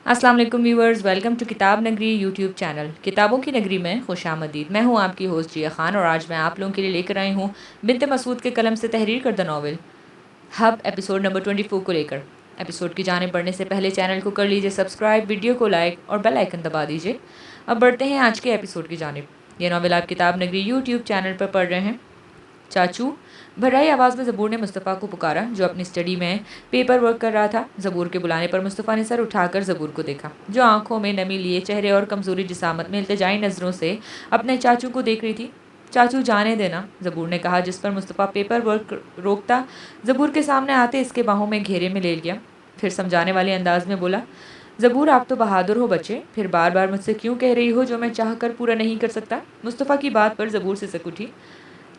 अस्सलाम वालेकुम viewers, welcome to किताब नगरी यूट्यूब चैनल। किताबों की नगरी में खुशामदीद। मैं हूं आपकी होस्ट जिया खान और आज मैं आप लोगों के लिए लेकर आई हूं बिन्त मसूद के कलम से तहरीर करदा नॉवल हब एपिसोड नंबर 24 को लेकर। एपिसोड की जाने बढ़ने से पहले चैनल को कर लीजिए सब्सक्राइब, वीडियो को लाइक और बेल आइकन दबा दीजिए। अब बढ़ते हैं आज के एपिसोड की जानिब। ये नॉवल आप किताब नगरी यूट्यूब चैनल पर पढ़ रहे हैं। चाचू, भर्राई आवाज़ में ज़बूर ने मुस्तफ़ा को पुकारा जो अपनी स्टडी में पेपर वर्क कर रहा था। ज़बूर के बुलाने पर मुस्तफ़ा ने सर उठाकर ज़बूर को देखा जो आंखों में नमी लिए चेहरे और कमज़ोरी जिसामत में इल्तिजाई नज़रों से अपने चाचू को देख रही थी। चाचू, जाने देना, ज़बूर ने कहा, जिस पर मुस्तफ़ा पेपर वर्क रोकता ज़बूर के सामने आते इसके बाहों में घेरे में ले लिया। फिर समझाने वाले अंदाज में बोला, ज़बूर, आप तो बहादुर हो बच्चे, फिर बार बार मुझसे क्यों कह रही हो जो मैं चाह कर पूरा नहीं कर सकता। मुस्तफ़ा की बात पर ज़बूर से सिसक उठी।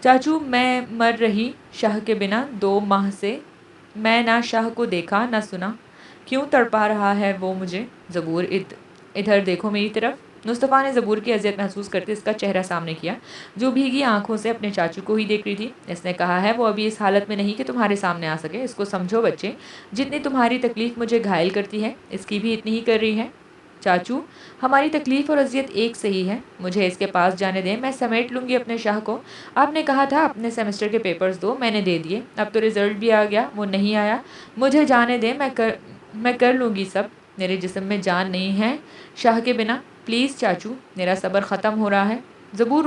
चाचू, मैं मर रही शाह के बिना 2 माह से। मैं ना शाह को देखा ना सुना। क्यों तड़पा रहा है वो मुझे। ज़बूर, इधर देखो मेरी तरफ। मुस्तफ़ा ने ज़बूर की अजियत महसूस करते इसका चेहरा सामने किया जो भीगी आंखों से अपने चाचू को ही देख रही थी। इसने कहा है वो अभी इस हालत में नहीं कि तुम्हारे सामने आ सके। इसको समझो बच्चे, जितनी तुम्हारी तकलीफ़ मुझे घायल करती है इसकी भी इतनी ही कर रही है। चाचू, हमारी तकलीफ़ और अजियत एक सही है। मुझे इसके पास जाने दें, मैं समेट लूँगी अपने शाह को। आपने कहा था अपने सेमेस्टर के पेपर्स दो, मैंने दे दिए। अब तो रिज़ल्ट भी आ गया, वो नहीं आया। मुझे जाने दें, मैं कर लूँगी सब। मेरे जिस्म में जान नहीं है शाह के बिना। प्लीज़ चाचू, मेरा सब्र ख़त्म हो रहा है। ज़बूर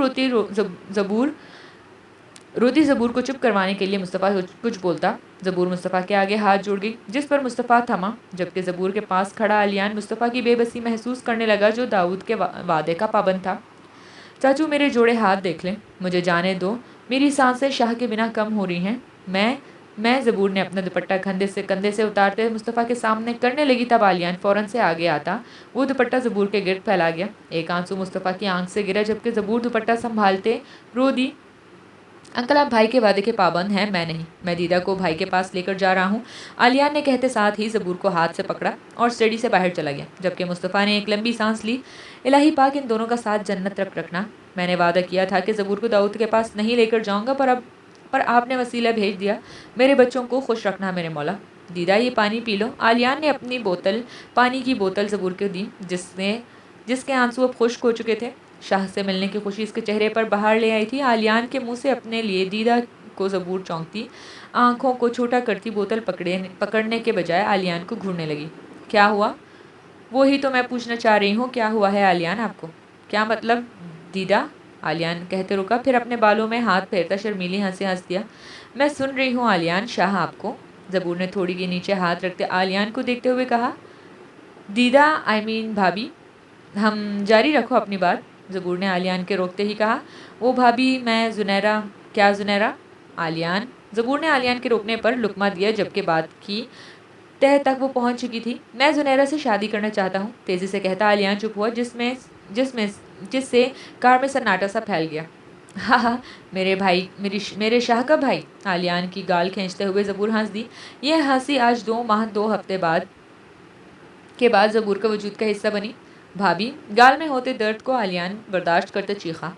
रोती ज़बूर को चुप करवाने के लिए मुस्तफ़ा कुछ बोलता। ज़बूर मुस्तफ़ा के आगे हाथ जोड़ गई जिस पर मुस्तफ़ा थमा, जबकि ज़बूर के पास खड़ा अलियान मुस्तफ़ा की बेबसी महसूस करने लगा जो दाऊद के वादे का पाबंद था। चाचू, मेरे जोड़े हाथ देख लें, मुझे जाने दो। मेरी सांसें शाह के बिना कम हो रही हैं। मैं ज़बूर ने अपना दुपट्टा कंधे से उतारते हुए मुस्तफ़ा के सामने करने लगी तब आलियान फ़ौरन से आगे आता वो दुपट्टा ज़बूर के गिर्द फैला गया। एक आंसू मुस्तफ़ा की आंख से गिरा जबकि ज़बूर दुपट्टा संभालते रो दी। अंकल, आप भाई के वादे के पाबंद हैं, मैं नहीं। मैं दीदा को भाई के पास लेकर जा रहा हूँ, आलियान ने कहते साथ ही ज़बूर को हाथ से पकड़ा और स्टडी से बाहर चला गया जबकि मुस्तफ़ा ने एक लंबी सांस ली। इलाही पाक इन दोनों का साथ जन्नत तक रखना। मैंने वादा किया था कि ज़बूर को दाऊद के पास नहीं लेकर जाऊँगा, पर आपने वसीला भेज दिया। मेरे बच्चों को खुश रखना मेरे मौला। दीदा, ये पानी पी लो। आलियान ने अपनी पानी की बोतल ज़बूर को दी जिसके आंसू अब खुश्क हो चुके थे। शाह से मिलने की खुशी इसके चेहरे पर बाहर ले आई थी। आलियान के मुंह से अपने लिए दीदा को ज़बूर चौंकती आंखों को छोटा करती बोतल पकड़ने के बजाय आलियान को घूरने लगी। क्या हुआ? वो ही तो मैं पूछना चाह रही हूँ, क्या हुआ है आलियान आपको? क्या मतलब दीदा? आलियान कहते रुका, फिर अपने बालों में हाथ फेरता शर्मीली हंसी हंस दिया। मैं सुन रही हूँ आलियान, शाह आपको। ज़बूर ने थोड़ी के नीचे हाथ रखते आलियान को देखते हुए कहा। दीदा, आई मीन भाभी, हम जारी रखो अपनी बात, ज़बूर ने आलियान के रोकते ही कहा। वो भाभी, मैं ज़ुनैरा। क्या ज़ुनैरा? आलियान। ज़बूर ने आलियान के रोकने पर लुकमा दिया जबकि बात की तह तक वो पहुंच चुकी थी। मैं ज़ुनैरा से शादी करना चाहता हूँ, तेज़ी से कहता आलियान चुप हुआ जिसमें जिससे कार में सन्नाटा सा फैल गया। हा हा, मेरे भाई, मेरे शाह का भाई। आलियान की गाल खींचते हुए ज़बूर हंस दी। यह हंसी आज 2 माह 2 हफ्ते बाद ज़बूर का वजूद का हिस्सा बनी। भाभी, गाल में होते दर्द को आलियान बर्दाश्त करते चीखा।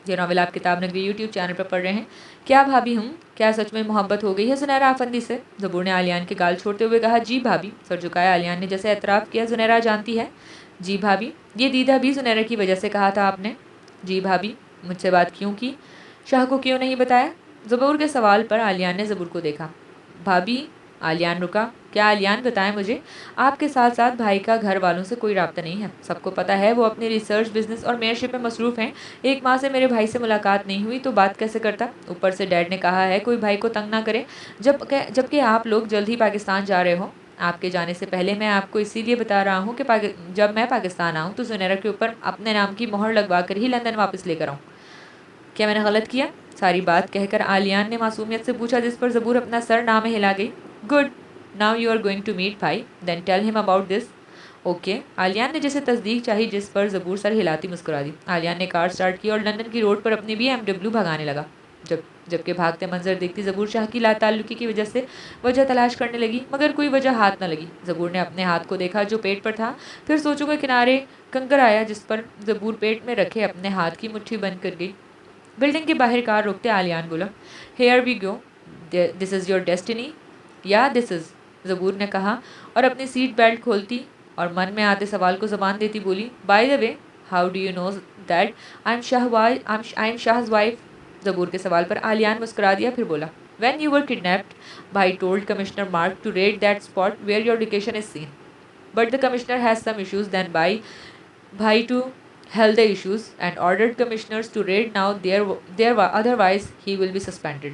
ये नावल आप किताब नगरी यूट्यूब चैनल पर पढ़ रहे हैं। क्या भाभी हूँ? क्या सच में मोहब्बत हो गई है ज़ुनैरा आफंदी से? ज़बूर ने आलियान के गाल छोड़ते हुए कहा। जी भाभी। सर झुकाया आलियान ने जैसे एतराफ़ किया। ज़ुनैरा जानती है? जी भाभी। ये दीदा भी ज़ुनैरा की वजह से कहा था आपने? जी भाभी। मुझसे बात क्यों की? शाह को क्यों नहीं बताया? ज़बूर के सवाल पर आलियान ने ज़बूर को देखा। भाभी। आलियान रुका। क्या आलियान, बताएं मुझे, आपके साथ साथ भाई का घर वालों से कोई राब्ता नहीं है? सबको पता है वो अपने रिसर्च, बिजनेस और मेयरशिप में मसरूफ़ हैं। 1 माह से मेरे भाई से मुलाकात नहीं हुई तो बात कैसे करता? ऊपर से डैड ने कहा है कोई भाई को तंग ना करे, जबकि आप लोग जल्द ही पाकिस्तान जा रहे हो। आपके जाने से पहले मैं आपको इसीलिए बता रहा हूँ कि जब मैं पाकिस्तान आऊँ तो ज़ुनैरा के ऊपर अपने नाम की मोहर लगवा कर ही लंदन वापस लेकर आऊँ। क्या मैंने गलत किया? सारी बात कहकर आलियान ने मासूमियत से पूछा जिस पर ज़बूर अपना सर ना में हिला गई। Good, now you are going to meet भाई, then tell him about this. Okay, Aliyan ने जैसे तस्दीक चाही जिस पर ज़बूर सर हिलाती मुस्कुरा दी। आलियान ने कार स्टार्ट की और लंदन की रोड पर अपनी BMW भगाने लगा। जबकि भागते मंजर देखती ज़बूर शाह की लाताल्लुकी की वजह से वजह तलाश करने लगी मगर कोई वजह हाथ न लगी। ज़बूर ने अपने हाथ को देखा जो पेट पर था, फिर सोचों के किनारे कंकर आया जिस पर ज़बूर पेट में रखे अपने हाथ की मुट्ठी बंद कर गई। बिल्डिंग के बाहर कार रोकते आलियान बोला, here we go, this is your destiny. या दिस इज़, ज़बूर ने कहा और अपनी सीट बेल्ट खोलती और मन में आते सवाल को ज़बान देती बोली, by the way, how do you know that I am Shah's wife? Zabur के सवाल पर आलियान मुस्कुरा दिया, फिर बोला, व्हेन यू वर किडनैप्ड, भाई told commissioner Mark to raid that spot where your location is seen, but the commissioner has some issues then भाई to hell the issues and ordered commissioners to raid now there otherwise he will be suspended.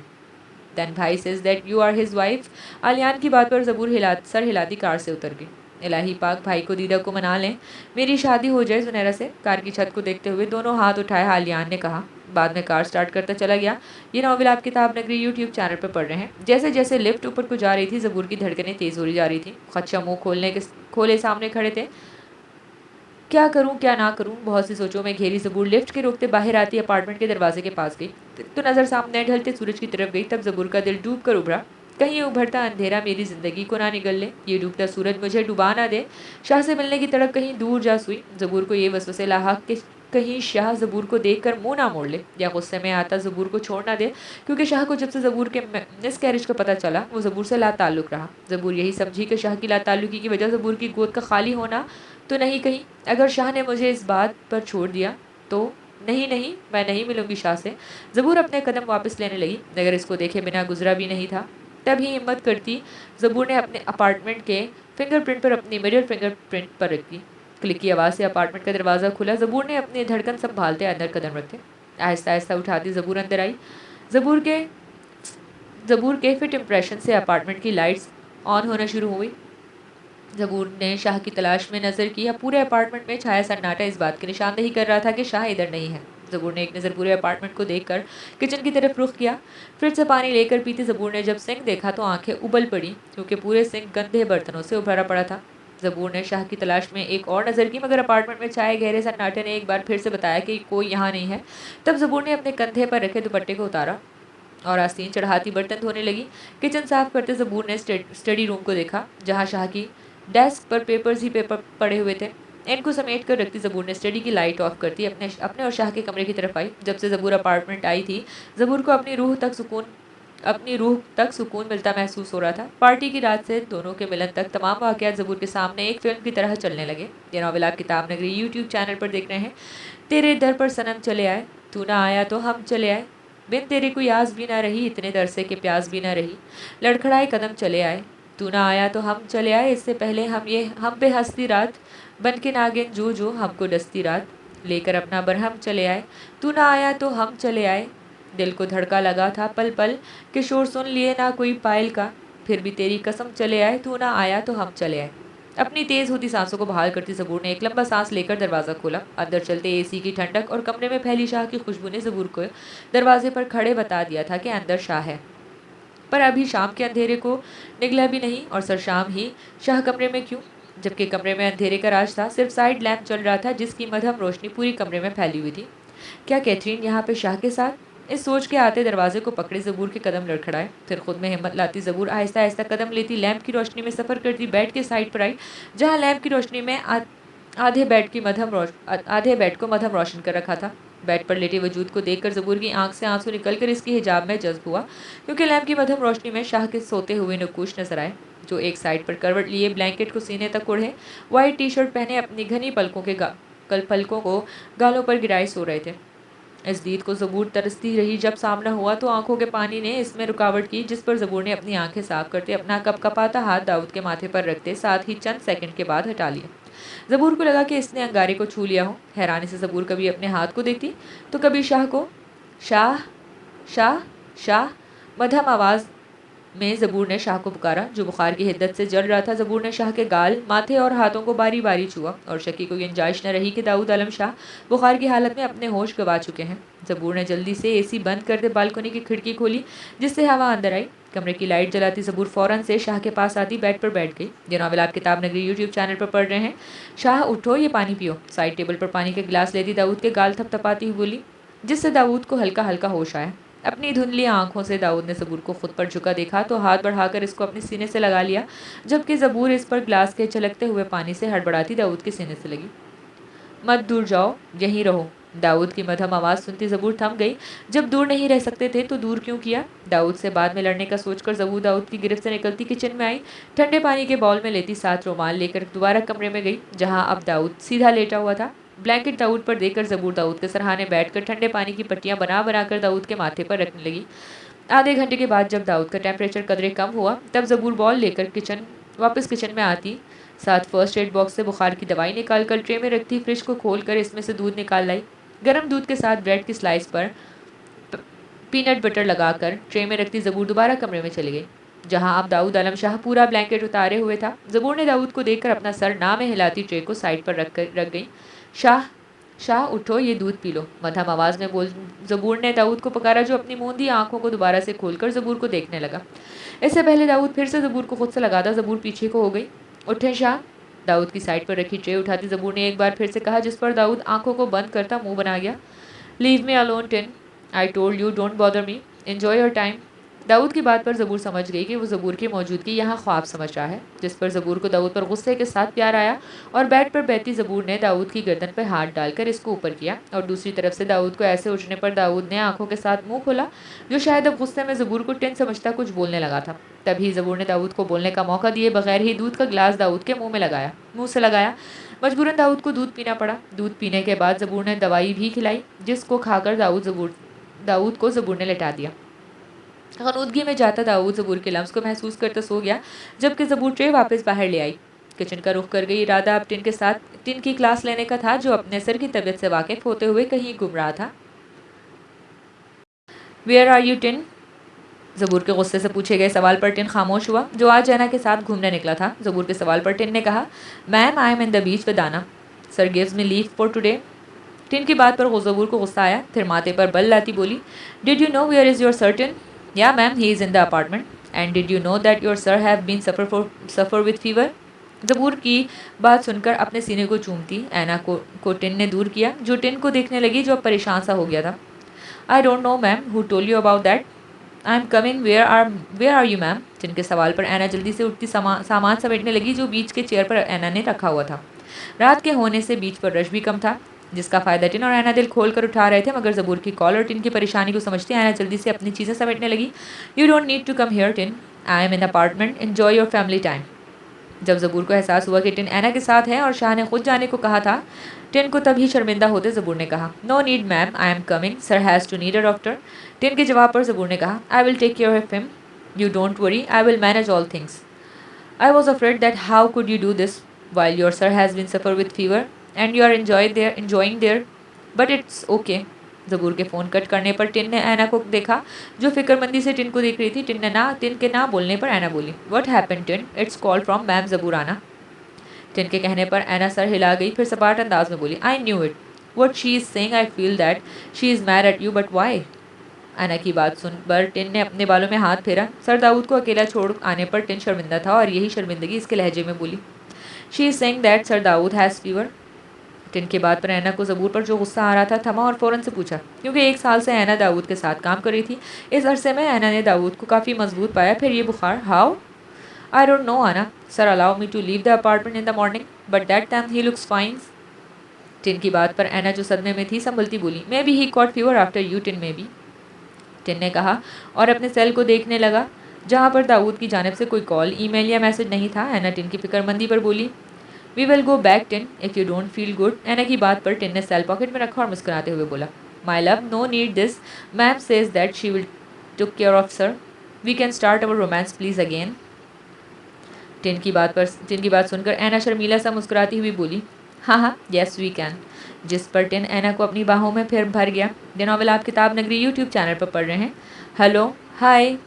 Then भाई says that you are his wife. Aliyan की बात पर ज़बूर sir हिलाती car से उतर गई। इलाही पाक भाई को दीदा को मना लें, मेरी शादी हो जाए जुनैरा से। कार की छत को देखते हुए दोनों हाथ उठाए आलियान ने कहा। बाद में कार स्टार्ट करता चला गया। ये नावल आप किताब नगरी यूट्यूब चैनल पर पढ़ रहे हैं। जैसे जैसे लिफ्ट ऊपर को जा रही थी, ज़बूर की धड़कनें तेज़ हो जा रही थी। खदशा मुँह खोले सामने खड़े थे। क्या करूं क्या ना करूं, बहुत सी सोचों में घेरी ज़बूर लिफ्ट के रोकते बाहर आती अपार्टमेंट के दरवाजे के पास गई तो नज़र सामने ढलते सूरज की तरफ गई। तब ज़बूर का दिल डूब कर उभरा। कहीं उभरता अंधेरा मेरी ज़िंदगी को ना निगल ले, ये डूबता सूरज मुझे डुबा ना दे। शाह से मिलने की तड़प कहीं दूर जा सुई। ज़बूर को ये वसवसे लाहक कि कहीं शाह ज़बूर को देखकर मुंह ना मोड़ ले या गुस्से में आता ज़बूर को छोड़ ना दे, क्योंकि शाह को जब से ज़बूर के मिसकैरेज का पता चला वो ज़बूर से लाताल्लुक़ रहा। ज़बूर यही समझी कि शाह की लाताल्लुकी की वजह ज़बूर की गोद का खाली होना तो नहीं, कहीं अगर शाह ने मुझे इस बात पर छोड़ दिया तो नहीं, मैं नहीं मिलूंगी शाह से। ज़बूर अपने कदम वापस लेने लगी, मगर इसको देखे बिना गुजरा भी नहीं था। तभी हिम्मत करती ज़बूर ने अपने अपार्टमेंट के फिंगरप्रिंट पर अपनी मिरर फिंगरप्रिंट पर रखी। क्लिक की आवाज़ से अपार्टमेंट का दरवाज़ा खुला। ज़बूर ने अपनी धड़कन संभालते अंदर कदम रखे। आहिस्ता आहिस्ता उठाती ज़बूर अंदर आई। ज़बूर के फिट इम्प्रेशन से अपार्टमेंट की लाइट्स ऑन होना शुरू हुई। ज़बूर ने शाह की तलाश में नज़र की। पूरे अपार्टमेंट में छाया सन्नाटा इस बात की निशानदेही कर रहा था कि शाह इधर नहीं है। ज़बूर ने एक नज़र पूरे अपार्टमेंट को देखकर किचन की तरफ रुख किया। फ्रिज से पानी लेकर पीती ज़बूर ने जब सिंक देखा तो आंखें उबल पड़ी, क्योंकि पूरे सिंक गंदे बर्तनों से उभरा पड़ा था। ज़बूर ने शाह की तलाश में एक और नज़र की, मगर अपार्टमेंट में छाए गहरे सन्नाटे ने एक बार फिर से बताया कि कोई यहाँ नहीं है। तब ज़बूर ने अपने कंधे पर रखे दुपट्टे को उतारा और आस्तीन चढ़ाती बर्तन धोने लगी। किचन साफ करते ज़बूर ने स्टडी रूम को देखा, जहाँ शाह की डेस्क पर पेपर्स ही पेपर पड़े हुए थे। इनको समेट कर रखती ज़बूर ने स्टडी की लाइट ऑफ करती अपने और शाह के कमरे की तरफ आई। जब से ज़बूर अपार्टमेंट आई थी, ज़बूर को अपनी रूह तक सुकून मिलता महसूस हो रहा था। पार्टी की रात से दोनों के मिलन तक तमाम वाक़यात ज़बूर के सामने एक फिल्म की तरह चलने लगे। ये नावल आप किताब नगरी यूट्यूब चैनल पर देख रहे हैं। तेरे दर पर सनम चले आए, तू ना आया तो हम चले आए, बिन तेरे कोई आस भी ना रही, इतने दर से कि प्यास भी ना रही, लड़खड़ाए कदम चले आए, तू ना आया तो हम चले आए, इससे पहले हम पे हंसती रात, बन के नागिन जो हमको डसती रात, लेकर अपना बरहम चले आए, तू ना आया तो हम चले आए, दिल को धड़का लगा था पल पल कि शोर सुन लिए ना कोई पायल का, फिर भी तेरी कसम चले आए, तू ना आया तो हम चले आए। अपनी तेज़ होती सांसों को बहाल करती ज़बूर ने एक लंबा सांस लेकर दरवाज़ा खोला। अंदर चलते एसी की ठंडक और कमरे में फैली शाह की खुशबू ने ज़बूर को दरवाजे पर खड़े बता दिया था कि अंदर शाह है। पर अभी शाम के अंधेरे को निगला भी नहीं, और सरशाम ही शाह कमरे में क्यों, जबकि कमरे में अंधेरे का राज था। सिर्फ साइड लैंप चल रहा था, जिसकी मध्यम रोशनी पूरी कमरे में फैली हुई थी। क्या कैथरीन यहाँ पे शाह के साथ? इस सोच के आते दरवाजे को पकड़े ज़बूर के कदम लड़खड़ाए। फिर खुद में हिम्मत लाती ज़बूर आहिस्ता आहिस्ता कदम लेती लैंप की रोशनी में सफ़र करती बेड के साइड पर आई, जहाँ लैंप की रोशनी में आधे बेड को मध्यम रोशन कर रखा था। बेड पर लेटे वजूद को देखकर ज़बूर की आंख से आंसू निकलकर इसके हिजाब में जज्ब हुआ, क्योंकि लैंप की मध्यम रोशनी में शाह के सोते हुए नकूश नजर आए, जो एक साइड पर करवट लिए ब्लैंकेट को सीने तक ओढ़े, वाइट टी शर्ट पहने अपनी घनी पलकों को गालों पर गिराए सो रहे थे। इस दीद को ज़बूर तरसती रही। जब सामना हुआ तो आंखों के पानी ने इसमें रुकावट की, जिस पर ज़बूर ने अपनी आंखें साफ करते अपना कपकपाता हाथ दाऊद के माथे पर रखते साथ ही चंद सेकंड के बाद हटा लिया। ज़बूर को लगा कि इसने अंगारे को छू लिया हो। हैरानी से ज़बूर कभी अपने हाथ को देखती तो कभी शाह को। शाह शाह शाह, मध्यम आवाज़ में ज़बूर ने शाह को पुकारा, जो बुखार की हिद्दत से जल रहा था। ज़बूर ने शाह के गाल, माथे और हाथों को बारी बारी छुआ, और शकी को गुंजाइश न रही कि दाऊद आलम शाह बुखार की हालत में अपने होश गवा चुके हैं। ज़बूर ने जल्दी से एसी बंद कर दे बालकनी की खिड़की खोली, जिससे हवा अंदर आई। कमरे की लाइट जलाती ज़बूर फ़ौरन से शाह के पास आती बेड पर बैठ गई। ये नावल आप किताब नगरी यूट्यूब चैनल पर पढ़ रहे हैं। शाह उठो, ये पानी पियो। साइड टेबल पर पानी के गिलास लेती दाऊद के गाल थपथपाती हुई बोली, जिससे दाऊद को हल्का हल्का होश आया। अपनी धुंधली आंखों से दाऊद ने ज़बूर को खुद पर झुका देखा तो हाथ बढ़ाकर इसको अपने सीने से लगा लिया, जबकि ज़बूर इस पर गिलास के छलकते हुए पानी से हड़बड़ाती दाऊद के सीने से लगी। मत दूर जाओ, यहीं रहो, दाऊद की मध्यम आवाज़ सुनती ज़बूर थम गई। जब दूर नहीं रह सकते थे तो दूर क्यों किया? दाऊद से बाद में लड़ने का सोचकर ज़बूर दाऊद की गिरफ्त से निकलती किचन में आई, ठंडे पानी के बाउल में लेती साथ रुमाल लेकर दोबारा कमरे में गई जहाँ अब दाऊद सीधा लेटा हुआ था। ब्लैंकेट दाऊद पर देकर ज़बूर दाऊद के सरहाने बैठकर ठंडे पानी की पट्टियाँ बना बनाकर दाऊद के माथे पर रखने लगी। आधे घंटे के बाद जब दाऊद का टेम्परेचर कदरे कम हुआ तब ज़बूर बॉल लेकर वापस किचन में आती, साथ फर्स्ट एड बॉक्स से बुखार की दवाई निकाल कर ट्रे में रखती, फ्रिज को खोलकर इसमें से दूध निकाल लाई। गर्म दूध के साथ ब्रेड की स्लाइस पर पीनट बटर लगाकर ट्रे में रखती ज़बूर दोबारा कमरे में चली गई जहां अब दाऊद आलम शाह पूरा ब्लैंकेट उतारे हुए था। ज़बूर ने दाऊद को देखकर अपना सर ना में हिलाती ट्रे को साइड पर रख गई। शाह शाह उठो, ये दूध पी लो, मध्यम आवाज़ में बोल ज़बूर ने दाऊद को पुकारा जो अपनी मूंदी आंखों को दोबारा से खोलकर ज़बूर को देखने लगा। इससे पहले दाऊद फिर से ज़बूर को खुद से लगाता ज़बूर पीछे को हो गई। उठे शाह। दाऊद की साइड पर रखी ट्रे उठाती ज़बूर ने एक बार फिर से कहा जिस पर दाऊद आंखों को बंद करता मुंह बना गया। Leave me alone Tin, I told you don't bother me, enjoy your time. Dawood की बात पर ज़बूर समझ गई कि वो ज़बूर की मौजूदगी यहाँ ख्वाब समझ रहा है, जिस पर ज़बूर को दाऊद पर गुस्से के साथ प्यार आया और बेड पर बैठी ज़बूर ने दाऊद की गर्दन पर हाथ डालकर इसको ऊपर किया और दूसरी तरफ से दाऊद को ऐसे उठने पर दाऊद ने आंखों के साथ मुंह खोला जो शायद अब गुस्से में ज़बूर को टिन समझता कुछ बोलने लगा था। तभी ज़बूर ने दाऊद को बोलने का मौका दिए बगैर ही दूध का गिलास दाऊद के मुँह से लगाया। मजबूरन दाऊद को दूध पीना पड़ा। दूध पीने के बाद ज़बूर ने दवाई भी खिलाई जिसको खाकर दाऊद को ज़बूर ने लेटा दिया। ख़नूदगी में जाता दाऊद ज़बूर के लम्स को महसूस करता सो गया जबकि ज़बूर ट्रे वापस बाहर ले आई। किचन का रुख कर गई। इरादा अब टिन की क्लास लेने का था जो अपने सर की तबीयत से वाकिफ होते हुए कहीं गुम रहा था। Where are you Tin? Zabur के गुस्से से पूछे गए सवाल पर टिन खामोश हुआ जो आज ऐना के साथ घूमने निकला था। ज़बूर के सवाल पर टिन ने कहा, ma'am I am in the beach with Anna, sir gives me leave for today. Tin की बात पर ज़बूर को गुस्सा आया, फिर माथे पर बल लाती बोली, did you know where is your sir Tin? या ma'am, he is in the apartment. And did you know that your sir have been suffer with fever? Zabur की बात सुनकर अपने सीने को चूमती ऐना को टिन ने दूर किया जो टिन को देखने लगी जो अब परेशान सा हो गया था। I don't know ma'am, who told you about that? I am coming, where are you ma'am? Tin के सवाल पर ऐना जल्दी से उठती सामान समेटने लगी जो बीच के चेयर पर ऐना ने रखा हुआ था। रात के होने से बीच पर रश भी कम था जिसका फ़ायदा टिन और ऐना दिल खोल कर उठा रहे थे, मगर ज़बूर की कॉल और टिन की परेशानी को समझती ऐना जल्दी से अपनी चीज़ें समेटने लगी। You don't need to come here Tin, I am in apartment, enjoy your family time. जब ज़बूर को एहसास हुआ कि टिन ऐना के साथ है और शाह ने खुद जाने को कहा था, टिन को तभी शर्मिंदा होते ज़बूर ने कहा, no need ma'am, I am coming, sir has to need a doctor. Tin के जवाब पर ज़बूर ने कहा, I will take care of him, you don't worry, I will manage all things. I was afraid that how could you do this while your sir has been suffer with fever and you are enjoying there, but it's okay. Zabur के phone cut करने पर Tin ने ऐना को देखा जो फिक्रमंदी से tin को देख रही थी। टिन के ना बोलने पर ऐना बोली, what happened Tin? It's call from ma'am Zabur Anna. Tin के कहने पर ऐना सर हिला गई, फिर सपाट अंदाज में बोली, I knew it, what she is saying, I feel that she is mad at you, but why? Anna की बात सुनकर टिन ने अपने बालों में हाथ फेरा। सर दाऊद को अकेला छोड़ आने पर टिन शर्मिंदा था और यही शर्मिंदगी इसके लहजे में बोली, she is saying that sir Dawood has fever. Tin के बाद पर ऐना को ज़बूर पर जो गुस्सा आ रहा था थमा और फ़ौरन से पूछा, क्योंकि 1 साल से ऐना दाऊद के साथ काम कर रही थी। इस अरसे में ऐना ने दाऊद को काफ़ी मजबूत पाया, फिर ये बुखार, how? I don't know Aana, sir allow me to leave the apartment in the morning, but that time he looks fine. Tin की बात पर ऐना जो सदमे में थी संभलती बोली, maybe he caught fever after you Tin, maybe. Tin ने कहा और अपने सेल को देखने लगा जहाँ पर दाऊद की जानिब से कोई कॉल, ईमेल या मैसेज नहीं था। ऐना टिन की फिक्रमंदी पर बोली, we will go back Tin if you don't feel good. Anna की बात पर टिन ने सेल पॉकेट में रखा और मुस्कुराते हुए बोला, my love, no need this, ma'am says that she will take care of sir, we can start our romance please again. Tin की बात सुनकर ऐना शर्मीला सा मुस्कुराती हुई बोली, हाँ, येस वी कैन। जिस पर टिन ऐना को अपनी बाहों में फिर भर गया। द नॉवेल आप किताब नगरी यूट्यूब चैनल पर पढ़ रहे हैं। हेलो, हाय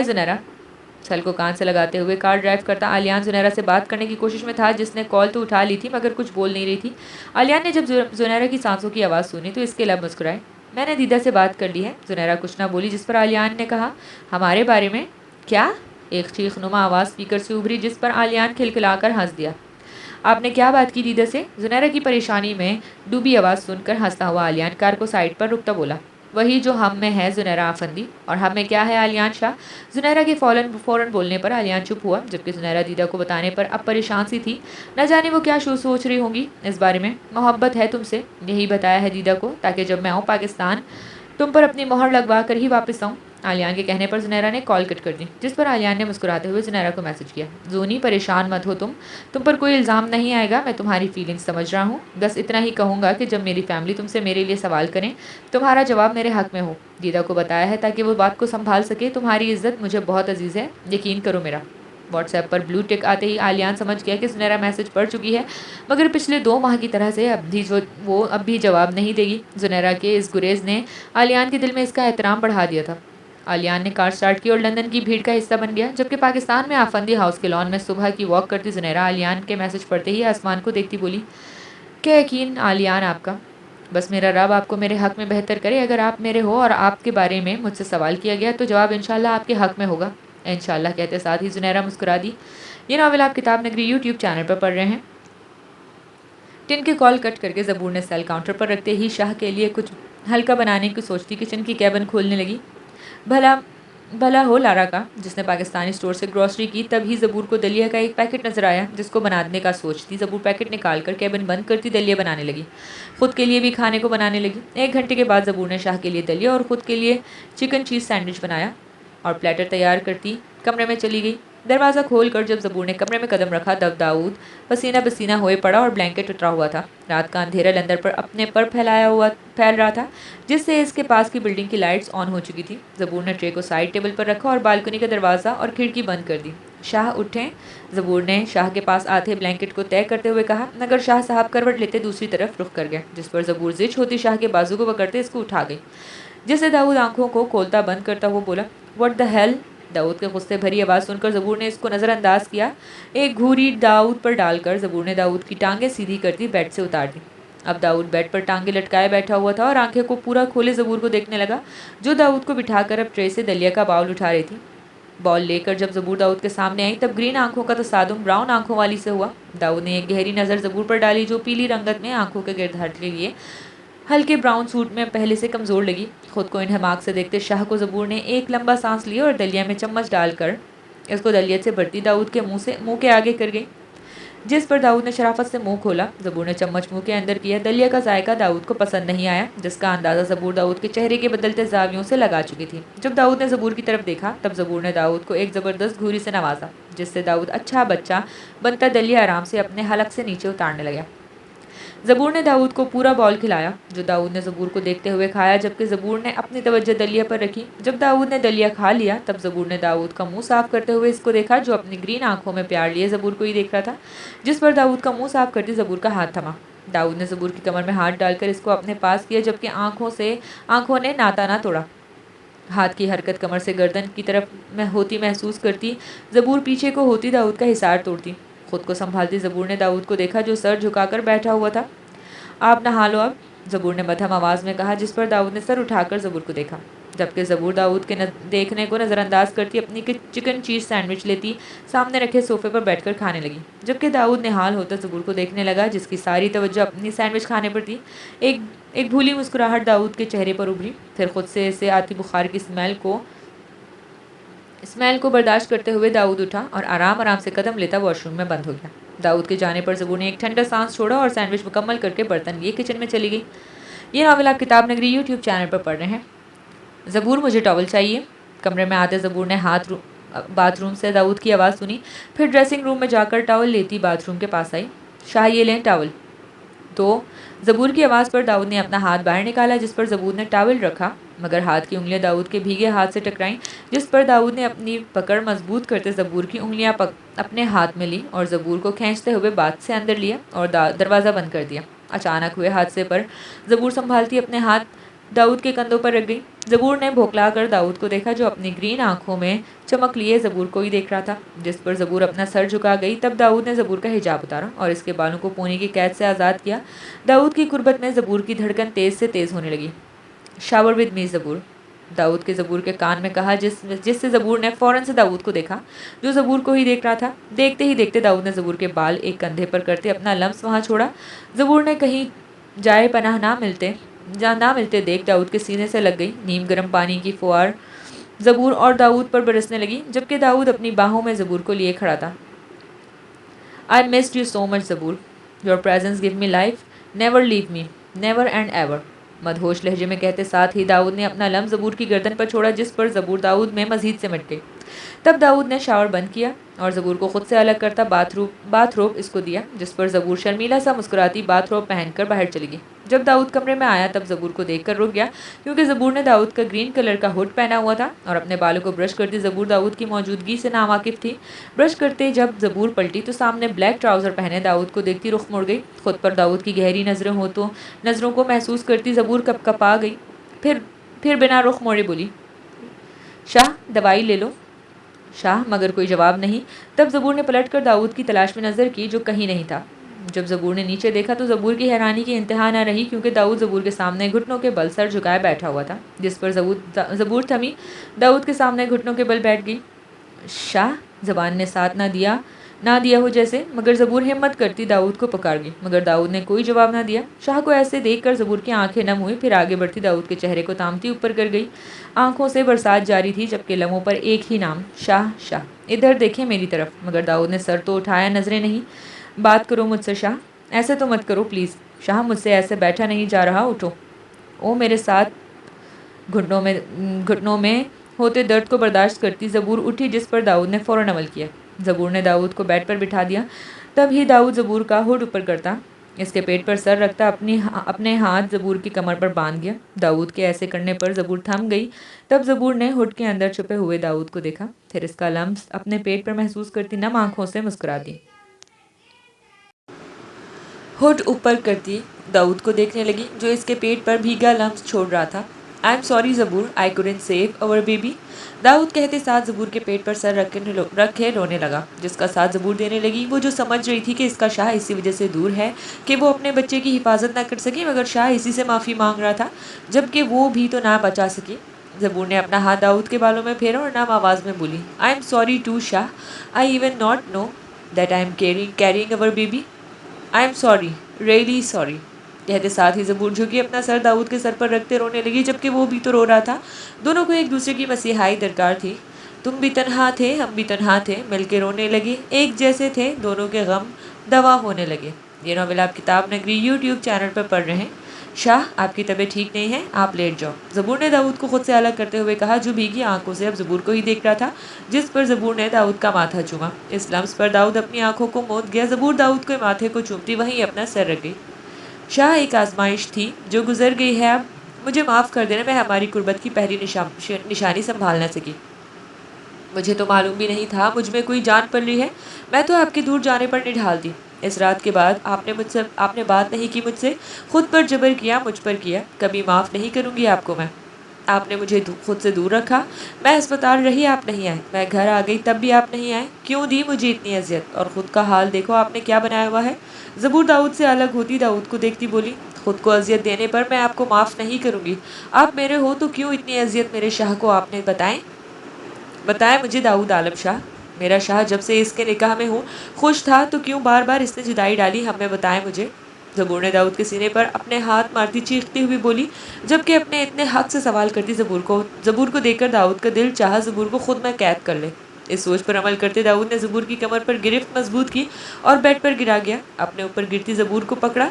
ज़ुनैरा। सेल को कान से लगाते हुए कार ड्राइव करता आलियान ज़ुनैरा से बात करने की कोशिश में था, जिसने कॉल तो उठा ली थी मगर कुछ बोल नहीं रही थी। आलियान ने जब ज़ुनैरा की सांसों की आवाज़ सुनी तो इसके लब मुस्कुराए। मैंने दीदा से बात कर ली है। ज़ुनैरा कुछ ना बोली, जिस पर आलियान ने कहा, हमारे बारे में? क्या? एक चीखनुमा आवाज़ स्पीकर से उभरी, जिस पर आलियान खिलखिलाकर हंस दिया। आपने क्या बात की दीदा से? ज़ुनैरा की परेशानी में डूबी आवाज़ सुनकर हंसता हुआ आलियान कार को साइड पर रुकता बोला, वही जो हम में है ज़ुनैरा आफंदी, और हम में क्या है आलियान शाह। ज़ुनैरा के फ़ौरन बोलने पर आलियान चुप हुआ, जबकि ज़ुनैरा दीदा को बताने पर अब परेशान सी थी। न जाने वो क्या सोच रही होंगी इस बारे में। मोहब्बत है तुमसे, यही बताया है दीदा को, ताकि जब मैं आऊँ पाकिस्तान तुम पर अपनी मोहर लगवा कर ही वापस आऊँ। आलियान के कहने पर ज़ुनैरा ने कॉल कट कर दी, जिस पर आलियान ने मुस्कुराते हुए ज़ुनैरा को मैसेज किया, ज़ूनी परेशान मत हो तुम पर कोई इल्ज़ाम नहीं आएगा, मैं तुम्हारी फीलिंग्स समझ रहा हूँ। बस इतना ही कहूँगा कि जब मेरी फैमिली तुमसे मेरे लिए सवाल करें, तुम्हारा जवाब मेरे हक में हो। दीदा को बताया है ताकि वो बात को संभाल सके। तुम्हारी इज्जत मुझे बहुत अजीज़ है, यकीन करो मेरा। व्हाट्सएप पर ब्लू टिक आते ही आलियान समझ गया कि ज़ुनैरा मैसेज पढ़ चुकी है, मगर पिछले 2 माह की तरह से अब भी जवाब नहीं देगी। ज़ुनैरा के इस गुरेज ने आलियान के दिल में इसका एहतराम बढ़ा दिया था। आलियान ने कार स्टार्ट की और लंदन की भीड़ का हिस्सा बन गया। जबकि पाकिस्तान में आफंदी हाउस के लॉन में सुबह की वॉक करती ज़ुनैरा आलियान के मैसेज पढ़ते ही आसमान को देखती बोली, क्या यकीन आलियान आपका। बस मेरा रब आपको मेरे हक में बेहतर करे। अगर आप मेरे हो और आपके बारे में मुझसे सवाल किया गया तो जवाब इंशाल्लाह आपके हक में होगा। इंशाल्लाह कहते साथ ही ज़ुनैरा मुस्कुरा दी। ये नावल आप किताब नगरी यूट्यूब चैनल पर पढ़ रहे हैं। टिन के कॉल कट करके ज़बूर ने सेल काउंटर पर रखते ही शाह के लिए कुछ हल्का बनाने की सोचती किचन की कैबिन खोलने लगी। भला भला हो लारा का, जिसने पाकिस्तानी स्टोर से ग्रॉसरी की। तभी ज़बूर को दलिया का एक पैकेट नजर आया, जिसको बनाने का सोचती ज़बूर पैकेट निकाल कर कैबिन बंद करती दलिया बनाने लगी। खुद के लिए भी खाने को बनाने लगी। 1 घंटे के बाद ज़बूर ने शाह के लिए दलिया और ख़ुद के लिए चिकन चीज़ सैंडविच बनाया और प्लेटर तैयार करती कमरे में चली गई। दरवाज़ा खोलकर जब ज़बूर ने कमरे में कदम रखा तब दाऊद पसीना पसीना होए पड़ा और ब्लैंकेट उतरा हुआ था। रात का अंधेरा लंदर पर अपने पर फैल रहा था, जिससे इसके पास की बिल्डिंग की लाइट्स ऑन हो चुकी थी। ज़बूर ने ट्रे को साइड टेबल पर रखा और बालकनी का दरवाज़ा और खिड़की बंद कर दी। शाह उठें। ज़बूर ने शाह के पास आते ब्लैंकेट को तय करते हुए कहा, मगर शाह साहब करवट लेते दूसरी तरफ रुख कर गया, जिस पर ज़बूर जिच होती शाह के बाजू को पकड़ते इसको उठा गई, जिससे दाऊद आंखों को खोलता बंद करता हुआ बोला, व्हाट द हेल। दाऊद के गुस्से भरी आवाज़ सुनकर ज़बूर ने इसको नज़रअंदाज किया। एक घूरी दाऊद पर डालकर ज़बूर ने दाऊद की टांगें सीधी कर दी, बेड से उतार दी। अब दाऊद बेड पर टांगे लटकाए बैठा हुआ था और आंखें को पूरा खोले ज़बूर को देखने लगा, जो दाऊद को बिठाकर अब ट्रे से दलिया का बाउल उठा रही थी। बॉल लेकर जब ज़बूर दाऊद के सामने आई तब ग्रीन आंखों का तसादुम ब्राउन आंखों वाली से हुआ। दाऊद ने एक गहरी नज़र ज़बूर पर डाली, जो पीली रंगत में आंखों के गिरधार के लिए हल्के ब्राउन सूट में पहले से कमज़ोर लगी। खुद को इन्हमाक से देखते शाह को ज़बूर ने एक लंबा सांस लिया और दलिया में चम्मच डालकर इसको दलिया से भरती दाऊद के मुंह के आगे कर गई, जिस पर दाऊद ने शराफत से मुंह खोला। ज़बूर ने चम्मच मुंह के अंदर किया। दलिया का जायका दाऊद को पसंद नहीं आया, जिसका अंदाज़ा ज़बूर दाऊद के चेहरे के बदलते जावियों से लगा चुकी थी। जब दाऊद ने ज़बूर की तरफ देखा तब ज़बूर ने दाऊद को एक ज़बरदस्त घूरी से नवाजा, जिससे दाऊद अच्छा बच्चा बनता दलिया आराम से अपने हलक से नीचे उतारने लगा। ज़बूर ने दाऊद को पूरा बॉल खिलाया, जो दाऊद ने ज़बूर को देखते हुए खाया, जबकि ज़बूर ने अपनी तवज्जो दलिया पर रखी। जब दाऊद ने दलिया खा लिया तब ज़बूर ने दाऊद का मुंह साफ करते हुए इसको देखा, जो अपनी ग्रीन आंखों में प्यार लिए ज़बूर को ही देख रहा था, जिस पर दाऊद का मुंह साफ करती ज़बूर का हाथ थमा। दाऊद ने ज़बूर की कमर में हाथ डालकर इसको अपने पास किया, जबकि आंखों ने नाता ना तोड़ा। हाथ की हरकत कमर से गर्दन की तरफ में होती महसूस करती ज़बूर पीछे को होती दाऊद का हिसार तोड़ती। खुद को संभालती ज़बूर ने दाऊद को देखा, जो सर झुकाकर बैठा हुआ था। आप नहा लो अब, ज़बूर ने मध्यम आवाज़ में कहा, जिस पर दाऊद ने सर उठाकर ज़बूर को देखा। जबकि ज़बूर दाऊद के देखने को नज़रअंदाज करती अपनी चिकन चीज़ सैंडविच लेती सामने रखे सोफे पर बैठकर खाने लगी, जबकि दाऊद निहाल होता ज़बूर को देखने लगा, जिसकी सारी तवज्जो अपनी सैंडविच खाने पर थी। एक भूली मुस्कुराहट दाऊद के चेहरे पर उभरी। फिर खुद से आती बुखार की स्मेल को बर्दाश्त करते हुए दाऊद उठा और आराम आराम से कदम लेता वॉशरूम में बंद हो गया। दाऊद के जाने पर ज़बूर ने एक ठंडा सांस छोड़ा और सैंडविच मुकम्मल करके बर्तन लिए किचन में चली गई। ये नावल आप किताब नगरी यूट्यूब चैनल पर पढ़ रहे हैं। ज़बूर मुझे टॉवल चाहिए। कमरे में आते ज़बूर ने बाथरूम से दाऊद की आवाज़ सुनी, फिर ड्रेसिंग रूम में जाकर टॉवल लेती बाथरूम के पास आई। शाह ये लें टॉवल। तो ज़बूर की आवाज़ पर दाऊद ने अपना हाथ बाहर निकाला, जिस पर ज़बूर ने टॉवल रखा, मगर हाथ की उंगलियां दाऊद के भीगे हाथ से टकराईं, जिस पर दाऊद ने अपनी पकड़ मजबूत करते ज़बूर की उंगलियां अपने हाथ में ली और ज़बूर को खींचते हुए बात से अंदर लिया और दरवाज़ा बंद कर दिया। अचानक हुए हादसे पर ज़बूर संभालती अपने हाथ दाऊद के कंधों पर रख गई। ज़बूर ने भौंकला कर दाऊद को देखा, जो अपनी ग्रीन आंखों में चमक लिए ज़बूर को ही देख रहा था, जिस पर ज़बूर अपना सर झुका गई। तब दाऊद ने ज़बूर का हिजाब उतारा और इसके बालों को पोनी की कैद से आज़ाद किया। दाऊद की कुर्बत में ज़बूर की धड़कन तेज़ से तेज़ होने लगी। शावर विद मी ज़बूर, दाऊद के ज़बूर के कान में कहा, जिससे ज़बूर ने फ़ौरन से दाऊद को देखा, जो ज़बूर को ही देख रहा था। देखते ही देखते दाऊद ने ज़बूर के बाल एक कंधे पर करते अपना लम्स वहाँ छोड़ा। ज़बूर ने कहीं जाए पनाह ना मिलते जहाँ ना मिलते देख दाऊद के सीने से लग गई। नीम गर्म पानी की फुहार ज़बूर और दाऊद पर बरसने लगी, जबकि दाऊद अपनी बाहों में ज़बूर को लिए खड़ा था। I missed you so much Zabur, your presence give me life, never leave me, never and ever. मदहोश लहजे में कहते साथ ही दाऊद ने अपना लम ज़बूर की गर्दन पर छोड़ा, जिस पर ज़बूर दाऊद में मजीद सिमट गई। तब दाऊद ने शावर बंद किया और ज़बूर को खुद से अलग करता बाथरोब इसको दिया, जिस पर ज़बूर शर्मीला सा मुस्कुराती बाथरोब पहनकर बाहर चली गई। जब दाऊद कमरे में आया तब ज़बूर को देखकर रुक गया, क्योंकि ज़बूर ने दाऊद का ग्रीन कलर का हुड पहना हुआ था और अपने बालों को ब्रश करती ज़बूर दाऊद की मौजूदगी से नावाकिफ़ थी। ब्रश करते जब ज़बूर पलटी तो सामने ब्लैक ट्राउज़र पहने दाऊद को देखती रुख मुड़ गई। खुद पर दाऊद की गहरी नज़रें हो तो नज़रों को महसूस करती ज़बूर कपकपा गई। फिर बिना रुख मोड़े बोली, शाह दवाई ले लो। शाह, मगर कोई जवाब नहीं। तब ज़बूर ने पलटकर दाऊद की तलाश में नज़र की, जो कहीं नहीं था। जब ज़बूर ने नीचे देखा तो ज़बूर की हैरानी की इंतहा न रही, क्योंकि दाऊद ज़बूर के सामने घुटनों के बल सर झुकाए बैठा हुआ था, जिस पर ज़बूर थमी दाऊद के सामने घुटनों के बल बैठ गई। शाह, ज़बान ने साथ ना दिया हो जैसे, मगर ज़बूर हिम्मत करती दाऊद को पुकार गई, मगर दाऊद ने कोई जवाब ना दिया। शाह को ऐसे देखकर ज़बूर की आंखें नम हुई, फिर आगे बढ़ती दाऊद के चेहरे को तामती ऊपर कर गई। आंखों से बरसात जारी थी, जबकि लबों पर एक ही नाम, शाह शाह। इधर देखें मेरी तरफ, मगर दाऊद ने सर तो उठाया, नजरें नहीं। बात करो मुझसे शाह, ऐसे तो मत करो प्लीज़। शाह, मुझसे ऐसे बैठा नहीं जा रहा, उठो। ओ मेरे साथ। घुटनों में होते दर्द को बर्दाश्त करती ज़बूर उठी, जिस पर दाऊद ने फ़ौरन अमल किया। ज़बूर ने दाऊद को बेड पर बिठा दिया। तब ही दाऊद ज़बूर का हुड ऊपर करता, इसके पेट पर सर रखता अपने हाथ ज़बूर की कमर पर बांध गया। दाऊद के ऐसे करने पर ज़बूर थम गई। तब ज़बूर ने हुड के अंदर छुपे हुए दाऊद को देखा, फिर इसका लम्स अपने पेट पर महसूस करती नम आंखों से मुस्कुरा दी। हुड ऊपर करती दाऊद को देखने लगी, जो इसके पेट पर भीगा लम्स छोड़ रहा था। I am sorry Zabur, I couldn't save our baby. Dawood कहते साथ ज़बूर के पेट पर सर रखे रोने लगा, जिसका साथ ज़बूर देने लगी। वो जो समझ रही थी कि इसका शाह इसी वजह से दूर है कि वो अपने बच्चे की हिफाजत ना कर सकी, मगर शाह इसी से माफ़ी मांग रहा था, जबकि वो भी तो ना बचा सकी। ज़बूर ने अपना हाथ दाऊद के बालों में फेरा और नम आवाज़ में बोली, I am sorry to Shah, I even not know that I am carrying our baby. I am sorry, really sorry. कहते साथ ही ज़बूर झुकी अपना सर दाऊद के सर पर रखते रोने लगी, जबकि वो भी तो रो रहा था। दोनों को एक दूसरे की मसीहाई दरकार थी। तुम भी तन्हा थे, हम भी तन्हा थे, मिलके रोने लगे, एक जैसे थे, दोनों के गम दवा होने लगे। ये नॉवेल आप किताब नगरी यूट्यूब चैनल पर पढ़ रहे हैं। शाह, आपकी तबीयत ठीक नहीं है, आप लेट जाओ, ज़बूर ने दाऊद को खुद से अलग करते हुए कहा, जो भीगी आंखों से अब ज़बूर को ही देख रहा था, जिस पर ज़बूर ने दाऊद का माथा चूमा। इस लम्स पर दाऊद अपनी आंखों को मूंद गया। ज़बूर दाऊद के माथे को चूमती वहीं अपना सर रख गई। शाह, एक आजमाइश थी जो गुजर गई है, अब मुझे माफ़ कर देना, मैं हमारी कुर्बत की पहली निशानी संभाल न सकी। मुझे तो मालूम भी नहीं था मुझ में कोई जान पल रही है। मैं तो आपके दूर जाने पर निढाल दी। इस रात के बाद आपने बात नहीं की मुझसे, खुद पर जबर किया, मुझ पर किया। कभी माफ़ नहीं करूँगी आपको मैं। आपने मुझे खुद से दूर रखा। मैं अस्पताल रही, आप नहीं आए। मैं घर आ गई, तब भी आप नहीं आए। क्यों दी मुझे इतनी अजियत? और ख़ुद का हाल देखो आपने क्या बनाया हुआ है। ज़बूर दाऊद से अलग होती दाऊद को देखती बोली, खुद को अजियत देने पर मैं आपको माफ़ नहीं करूँगी। आप मेरे हो तो क्यों इतनी अजियत मेरे शाह को आपने बताएं मुझे दाऊद आलम शाह। मेरा शाह जब से इसके निकाह में हूँ खुश था, तो क्यों बार बार इसने जुदाई डाली, हमें बताएं मुझे। ज़बूर ने दाऊद के सीने पर अपने हाथ मारती चीखती हुई बोली, जबकि अपने इतने हक से सवाल करती ज़बूर को देखकर दाऊद का दिल चाहा ज़बूर को खुद में कैद कर ले। इस सोच पर अमल करते दाऊद ने ज़बूर की कमर पर गिरफ्त मजबूत की और बेड पर गिरा गया। अपने ऊपर गिरती ज़बूर को पकड़ा।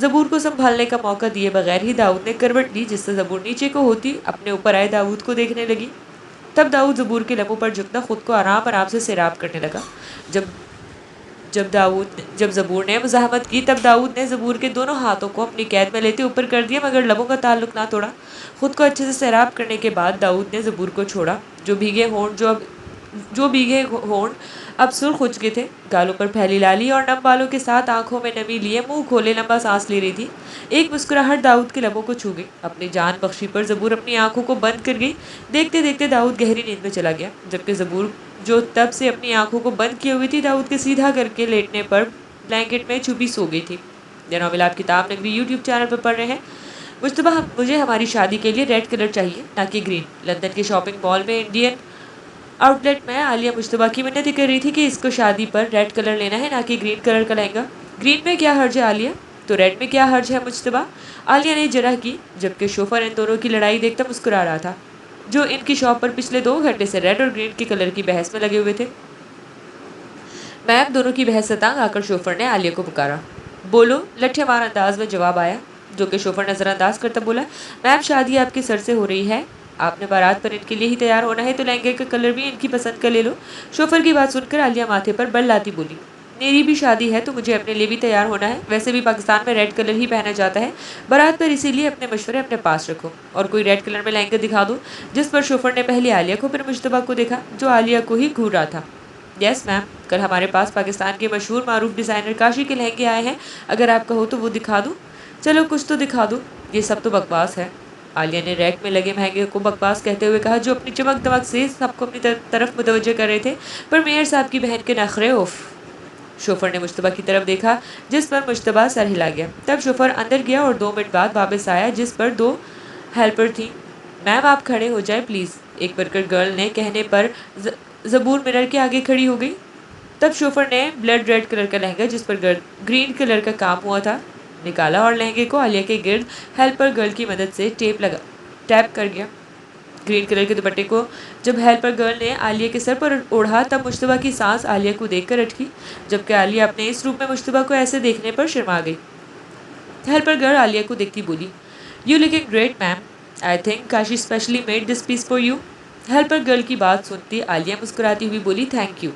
ज़बूर को संभालने का मौका दिए बगैर ही दाऊद ने करवट ली, जिससे ज़बूर नीचे को होती अपने ऊपर आए दाऊद को देखने लगी। तब दाऊद ज़बूर के लबों पर झुकता खुद को आराम आराम से सैराब करने लगा। जब ज़बूर ने मुज़ाहमत की, तब दाऊद ने ज़बूर के दोनों हाथों को अपनी कैद में लेते ऊपर कर दिया, मगर लबों का ताल्लुक ना तोड़ा। खुद को अच्छे से सैराब करने के बाद दाऊद ने ज़बूर को छोड़ा। जो भीगे होंठ अब सुर्ख हो चुके थे, गालों पर फैली लाली और नम बालों के साथ आंखों में नमी लिए मुंह खोले लंबा सांस ले रही थी। एक मुस्कुराहट दाऊद के लबों को छू गई। अपनी जान बख्शी पर ज़बूर अपनी आंखों को बंद कर गई। देखते देखते दाऊद गहरी नींद में चला गया, जबकि ज़बूर जो तब से अपनी आंखों को बंद किए हुई थी, दाऊद के सीधा करके लेटने पर ब्लैंकेट में छुपी सो गई थी। यह नॉवेल आप किताब नगरी यूट्यूब चैनल पर पढ़ रहे हैं। मुझे हमारी शादी के लिए रेड कलर चाहिए, ना कि ग्रीन। लंदन के शॉपिंग मॉल में इंडियन आउटलेट में आलिया मुश्तबा की मिन्नत कर रही थी कि इसको शादी पर रेड कलर लेना है, ना कि ग्रीन कलर का लहंगा। ग्रीन में क्या हर्ज है आलिया? तो रेड में क्या हर्ज है मुश्तबा? आलिया ने जरा की, जबकि शोफर इन दोनों की लड़ाई देखकर मुस्कुरा रहा था, जो इनकी शॉप पर पिछले 2 घंटे से रेड और ग्रीन के कलर की बहस में लगे हुए थे। मैम, दोनों की बहस से तंग आकर शोफर ने आलिया को पुकारा। बोलो, लट्ठेमार अंदाज में जवाब आया, जो कि शोफर नजरअंदाज करता बोला, मैम शादी आपके सर से हो रही है, आपने बारात पर इनके लिए ही तैयार होना है, तो लहंगे का कलर भी इनकी पसंद का ले लो। शोफर की बात सुनकर आलिया माथे पर बल लाती बोली, मेरी भी शादी है तो मुझे अपने लिए भी तैयार होना है, वैसे भी पाकिस्तान में रेड कलर ही पहना जाता है बारात पर, इसीलिए अपने मशवरे अपने पास रखो और कोई रेड कलर में लहंगे दिखा दो। जिस पर शोफर ने पहले आलिया को फिर मुश्तबा को देखा, जो आलिया को ही घूर रहा था। यस मैम, कल हमारे पास पाकिस्तान के मशहूर मारूफ डिज़ाइनर काशी के लहंगे आए हैं, अगर आप कहो तो वो दिखा दूँ? चलो कुछ तो दिखा दो, ये सब तो बकवास है। आलिया ने रैक में लगे महंगे को बकवास कहते हुए कहा, जो अपनी चमक दमक से सबको अपनी तरफ मुतवज्जह कर रहे थे, पर मेयर साहब की बहन के नखरे उफ। शोफर ने मुश्तबा की तरफ देखा, जिस पर मुश्तबा सर हिला गया। तब शोफर अंदर गया और 2 मिनट बाद वापस आया, जिस पर 2 हेल्पर थी। मैम आप खड़े हो जाए प्लीज़, एक वर्कर गर्ल ने कहने पर ज़बूर मिरर के आगे खड़ी हो गई। तब शोफर ने ब्लड रेड कलर का लहंगा, जिस पर ग्रीन कलर का काम हुआ था, निकाला और लहंगे को आलिया के गिर्द हेल्पर गर्ल की मदद से टैप कर गया। ग्रीन कलर के दुपट्टे को जब हेल्पर गर्ल ने आलिया के सर पर ओढ़ा, तब मुश्तबा की सांस आलिया को देखकर अटकी, जबकि आलिया अपने इस रूप में मुश्तबा को ऐसे देखने पर शर्मा गई। हेल्पर गर्ल आलिया को देखती बोली, you looking great ma'am, I think Kashi specially made this piece for you. Helper girl की बात सुनती आलिया मुस्कुराती हुई बोली, थैंक यू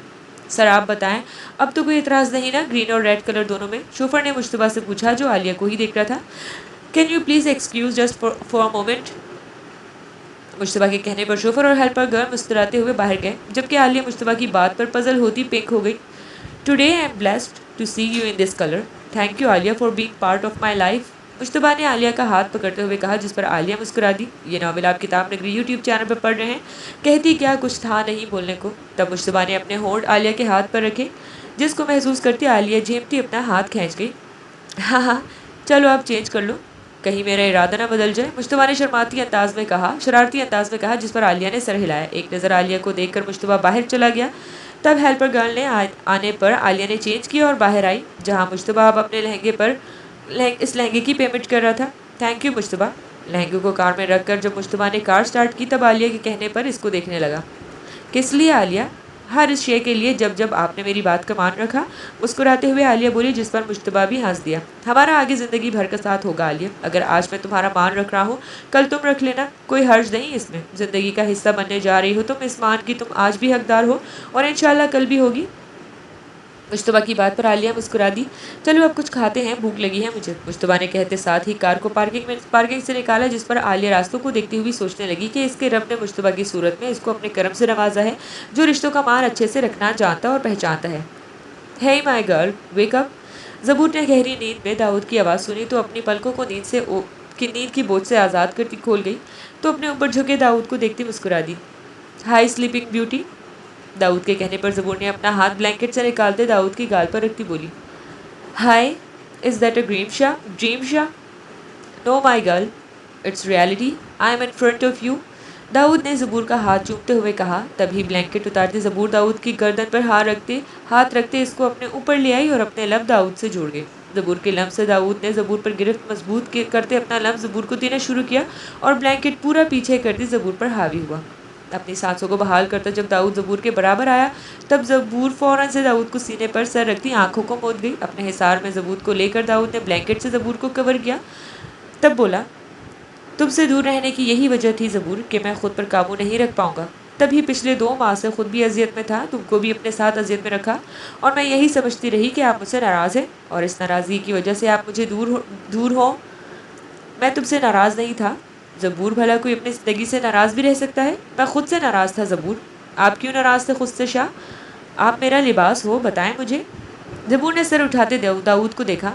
सर, आप बताएं, अब तो कोई एतराज़ नहीं ना ग्रीन और रेड कलर दोनों में? शोफर ने मुश्तबा से पूछा, जो आलिया को ही देख रहा था। Can you please excuse just for a moment? Mushtaba के कहने पर शोफर और हेल्पर गर्ल मुस्कुराते हुए बाहर गए, जबकि आलिया मुश्तबा की बात पर पजल होती पिंक हो गई। Today I am blessed to see you in this colour, thank you Aliya for being part of my life. Mushtaba ने आलिया का हाथ पकड़ते हुए कहा, जिस पर आलिया मुस्कुरा दी। ये नावल आप किताब नगरी यूट्यूब चैनल पर पढ़ रहे हैं। कहती क्या कुछ था नहीं बोलने को। तब मुश्तबा ने अपने होंठ आलिया के हाथ पर रखे, जिसको महसूस करती आलिया झेमती अपना हाथ खींच गई। हाँ, चलो आप चेंज कर लो, कहीं मेरा इरादा ना बदल जाए, मुश्तबा ने शरारती अंदाज में कहा, जिस पर आलिया ने सर हिलाया। एक नज़र आलिया को देखकर मुश्तबा बाहर चला गया। तब हेल्पर गर्ल ने आने पर आलिया ने चेंज किया और बाहर आई, जहाँ मुश्तबा अब अपने लहंगे पर इस लहंगे की पेमेंट कर रहा था। Thank you Mushtaba. लहंगे को कार में रखकर जब मुश्तबा ने कार स्टार्ट की, तब आलिया के कहने पर इसको देखने लगा। किस लिए आलिया? हर इस शे के लिए, जब जब आपने मेरी बात का मान रखा, मुस्कुराते हुए आलिया बोली, जिस पर मुश्तबा भी हंस दिया। हमारा आगे ज़िंदगी भर का साथ होगा आलिया, अगर आज मैं तुम्हारा मान रख रहा हूँ, कल तुम रख लेना, कोई हर्ज नहीं इसमें। ज़िंदगी का हिस्सा बनने जा रही हो तुम, इस मान की तुम आज भी हकदार हो और इंशाल्लाह कल भी होगी। मुश्तबा की बात पर आलिया मुस्कुरा दी। चलो अब कुछ खाते हैं, भूख लगी है मुझे, मुश्तबा ने कहते साथ ही कार को पार्किंग से निकाला, जिस पर आलिया रास्तों को देखती हुई सोचने लगी कि इसके रब ने मुश्तबा की सूरत में इसको अपने करम से नवाजा है, जो रिश्तों का मान अच्छे से रखना जानता और पहचानता है। हे माई गर्ल, वेक अप। ज़बूर ने गहरी नींद में दाऊद की आवाज़ सुनी तो अपनी पलकों को नींद की बोझ से आज़ाद करती खोल गई, तो अपने ऊपर झुके दाऊद को देखती मुस्कुरा दी। Hi sleeping beauty. दाऊद के कहने पर ज़बूर ने अपना हाथ ब्लैंकेट से निकालते दाऊद की गाल पर रखती बोली, hi, is that a dream Shah? No my girl, it's reality, I am in front of you. Dawood ने ज़बूर का हाथ चूमते हुए कहा। तभी ब्लैंकेट उतारते ज़बूर दाऊद की गर्दन पर हाथ रखते इसको अपने ऊपर ले आई और अपने लब दाऊद से जोड़ गए। ज़बूर के लब से दाऊद ने ज़बूर पर गिरफ्त मजबूत करते अपना लब ज़बूर को देना शुरू किया और ब्लैंकेट पूरा पीछे करती ज़बूर पर हावी हुआ। अपनी सांसों को बहाल करता जब दाऊद ज़बूर के बराबर आया, तब ज़बूर फ़ौरन से दाऊद को सीने पर सर रखती आंखों को मूंद गई। अपने हिसार में ज़बूर को लेकर दाऊद ने ब्लैंकेट से ज़बूर को कवर किया। तब बोला, तुमसे दूर रहने की यही वजह थी ज़बूर कि मैं खुद पर काबू नहीं रख पाऊंगा। तभी पिछले 2 माह से खुद भी अजियत में था, तुमको भी अपने साथ अजियत में रखा और मैं यही समझती रही कि आप मुझसे नाराज़ हैं और इस नाराज़गी की वजह से आप मुझे दूर हो। मैं तुमसे नाराज़ नहीं था ज़बूर, भला कोई अपनी ज़िंदगी से नाराज़ भी रह सकता है? मैं खुद से नाराज़ था ज़बूर। आप क्यों नाराज़ थे खुद से शाह? आप मेरा लिबास हो, बताएं मुझे। ज़बूर ने सर उठाते दाऊद को देखा,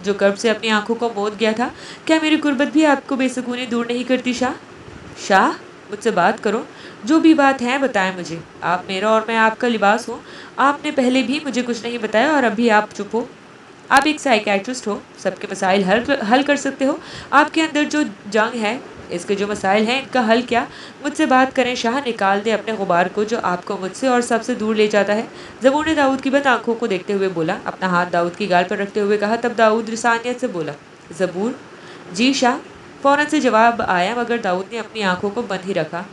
जो कर्ब से अपनी आंखों को मोद गया था। क्या मेरी गुर्बत भी आपको बेसुकूनी दूर नहीं करती शाह? शाह, मुझसे बात करो, जो भी बात है बताएं मुझे। आप मेरा और मैं आपका लिबास हो। आपने पहले भी मुझे कुछ नहीं बताया और अभी आप चुप हो। आप एक साइकियाट्रिस्ट हो, सबके मसाइल हल कर सकते हो। आपके अंदर जो जंग है इसके जो मसाइल हैं इनका हल क्या? मुझसे बात करें शाह, निकाल दे अपने गुबार को जो आपको मुझसे और सबसे दूर ले जाता है। ज़बूर ने दाऊद की बंद आंखों को देखते हुए बोला, अपना हाथ दाऊद की गाल पर रखते हुए कहा। तब दाऊद लिसानियत से बोला, ज़बूर। जी शाह, फ़ौरन से जवाब आया, मगर दाऊद ने अपनी आंखों को बंद ही रखा।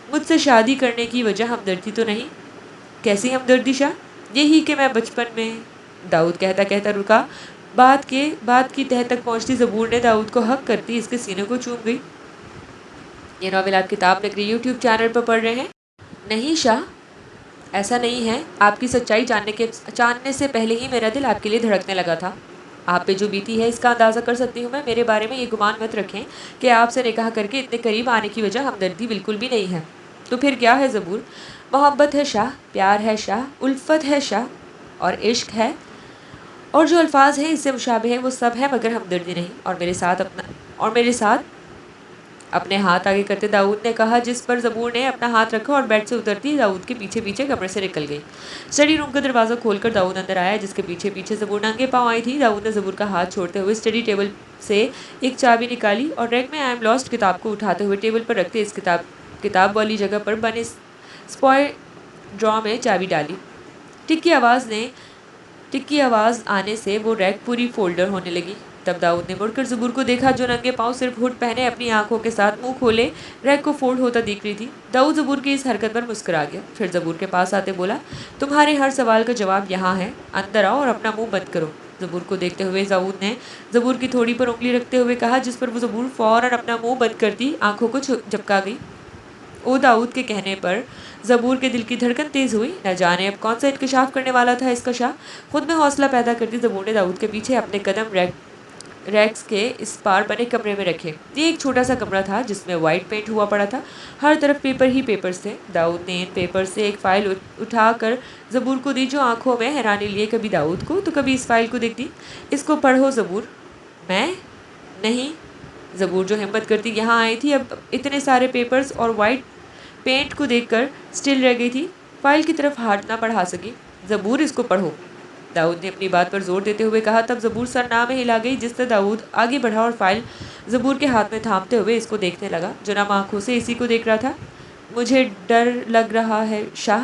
मुझसे शादी करने की वजह हमदर्दी तो नहीं? कैसी हमदर्दी शाह? यही कि मैं बचपन में। दाऊद कहता कहता रुका। बात की तह तक पहुंचती ज़बूर ने दाऊद को हक करती इसके सीने को चूम गई। ये नॉवेल आप किताब नगरी यूट्यूब चैनल पर पढ़ रहे हैं? नहीं शाह, ऐसा नहीं है। आपकी सच्चाई जानने से पहले ही मेरा दिल आपके लिए धड़कने लगा था। आप पे जो बीती है इसका अंदाज़ा कर सकती हूँ मैं। मेरे बारे में ये गुमान मत रखें कि आपसे निकाह करके इतने करीब आने की वजह हमदर्दी बिल्कुल भी नहीं है। तो फिर क्या है ज़बूर? मोहब्बत है शाह, प्यार है शाह, उल्फत है शाह, और इश्क है। और जो अल्फाज हैं इससे मुशाबे हैं वो सब है, मगर हमदर्दी नहीं। और मेरे साथ अपने हाथ आगे करते दाऊद ने कहा, जिस पर ज़बूर ने अपना हाथ रखा और बेड से उतरती दाऊद के पीछे पीछे कमरे से निकल गई। स्टडी रूम का दरवाज़ा खोलकर दाऊद अंदर आया, जिसके पीछे पीछे ज़बूर नंगे पाँव आई थी। दाऊद ने ज़बूर का हाथ छोड़ते हुए स्टडी टेबल से एक चाबी निकाली और रैक में आई एम लॉस्ट किताब को उठाते हुए टेबल पर रखते इस किताब वाली जगह पर बने स्पॉय ड्रॉ में चाबी डाली। टिक की आवाज़ आने से वो रैक पूरी फोल्डर होने लगी। तब दाऊद ने मुड़कर ज़बूर को देखा, जो नंगे पाँव सिर्फ हुड पहने अपनी आंखों के साथ मुंह खोले रैक को फोल्ड होता दिख रही थी। दाऊद ज़बूर की इस हरकत पर मुस्कुरा गया। फिर ज़बूर के पास आते बोला, तुम्हारे हर सवाल का जवाब यहाँ है, अंदर आओ और अपना मुँह बंद करो। ज़बूर को देखते हुए दाऊद ने ज़बूर की थोड़ी पर उंगली रखते हुए कहा, जिस पर वो ज़बूर फ़ौरन अपना मुँह बंद करती आंखों को झपका गई। ओ दाऊद के कहने पर ज़बूर के दिल की धड़कन तेज़ हुई। न जाने अब कौन सा इंकशाफ करने वाला था इसका शाह। खुद में हौसला पैदा करती ज़बूर ने दाऊद के पीछे अपने कदम रैक्स के इस पार बने कमरे में रखे। ये एक छोटा सा कमरा था जिसमें वाइट पेंट हुआ पड़ा था। हर तरफ पेपर ही पेपर्स थे। दाऊद ने इन पेपर से एक फ़ाइल उठाकर ज़बूर को दी, जो आंखों में हैरानी लिए कभी दाऊद को तो कभी इस फाइल को देखती। इसको पढ़ो ज़बूर। मैं? नहीं। ज़बूर जो हिम्मत करती यहाँ आई थी, अब इतने सारे पेपर्स और वाइट पेंट को देखकर स्टिल रह गई थी। फाइल की तरफ हाथ ना बढ़ा सकी। ज़बूर, इसको पढ़ो, दाऊद ने अपनी बात पर जोर देते हुए कहा। तब ज़बूर सरना में हिला गई, जिससे दाऊद आगे बढ़ा और फाइल ज़बूर के हाथ में थामते हुए इसको देखने लगा, जो नम आंखों से इसी को देख रहा था। मुझे डर लग रहा है शाह।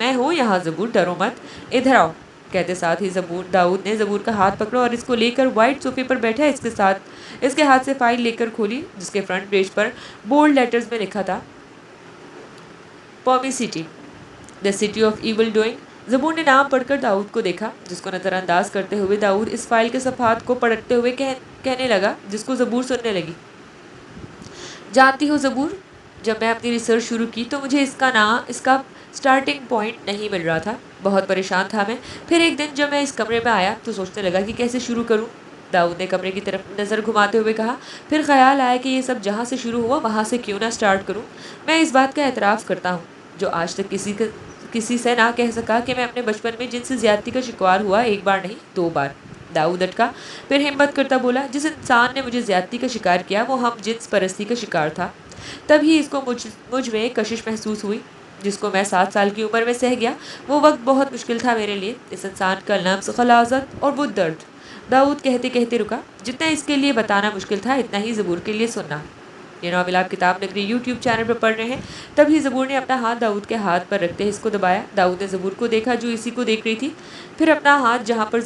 मैं हूँ यहाँ ज़बूर, डरो मत, इधर आओ। कहते साथ ही दाऊद ने ज़बूर का हाथ पकड़ा और इसको लेकर वाइट सोफे पर बैठा। इसके हाथ से फाइल लेकर खोली, जिसके फ्रंट पेज पर बोल्ड लेटर्स में लिखा था, पॉमी city, the city of evil doing. Zabur ने नाम पढ़कर दाऊद को देखा, जिसको नज़रअंदाज करते हुए दाऊद इस फाइल के सफ़ात को पलटते हुए कहने लगा, जिसको ज़बूर सुनने लगी। जानती हो ज़बूर, जब मैं अपनी रिसर्च शुरू की तो मुझे इसका स्टार्टिंग पॉइंट नहीं मिल रहा था। बहुत परेशान था मैं। फिर एक दिन जब मैं इस कमरे में आया तो सोचने लगा कि कैसे शुरू करूं। दाऊद ने कमरे की तरफ नज़र घुमाते हुए कहा। फिर ख्याल आया कि ये सब जहाँ से शुरू हुआ वहाँ से क्यों ना स्टार्ट करूं। मैं इस बात का एतराफ़ करता हूँ, जो आज तक किसी से ना कह सका, कि मैं अपने बचपन में जिनसे ज़्यादती का शिकार हुआ, एक बार नहीं 2 बार। दाऊद अटका, फिर हिम्मत करता बोला, जिस इंसान ने मुझे ज़्यादती का शिकार किया वो हम जिन्स परस्ती का शिकार था। तभी इसको मुझ में कशिश महसूस हुई, जिसको मैं 7 साल की उम्र में सह गया। वो वक्त बहुत मुश्किल था मेरे लिए। इस इंसान का लफ्ज़, खलाजत और वो दर्द। दाऊद कहते कहते रुका। जितना इसके लिए बताना मुश्किल था, इतना ही ज़बूर के लिए सुनना। ये नॉवेल आप किताब नगरी यूट्यूब चैनल पर पढ़ रहे हैं। तभी ज़बूर ने अपना हाथ दाऊद के हाथ पर रखते इसको दबाया। दाऊद ने ज़बूर को देखा, जो इसी को देख रही थी। फिर अपना हाथ जहाँ पर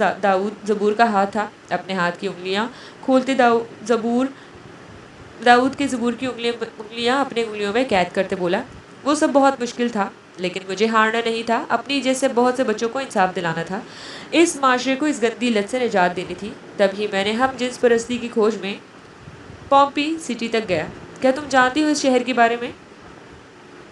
ज़बूर का हाथ था, अपने हाथ की उंगलियाँ खोलते दाऊद के ज़बूर की उंगलियाँ अपनी उंगलियों में कैद करते बोला, वो सब बहुत मुश्किल था, लेकिन मुझे हारना नहीं था। अपनी जैसे बहुत से बच्चों को इंसाफ दिलाना था। इस माशरे को इस गंदी लत से निजात देनी थी। तभी मैंने हम जिन्स परस्ती की खोज में पॉम्पी सिटी तक गया। क्या तुम जानती हो इस शहर के बारे में?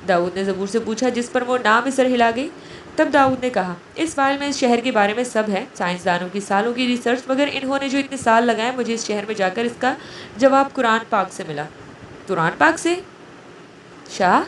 दाऊद ने ज़बूर से पूछा, जिस पर वो नाम सर हिला गई। तब दाऊद ने कहा, इस फाइल में इस शहर के बारे में सब है, साइंसदानों की सालों की रिसर्च, मगर इन्होंने जो इतने साल लगाए, मुझे इस शहर में जाकर इसका जवाब कुरान पाक से मिला। कुरान पाक से? शाह,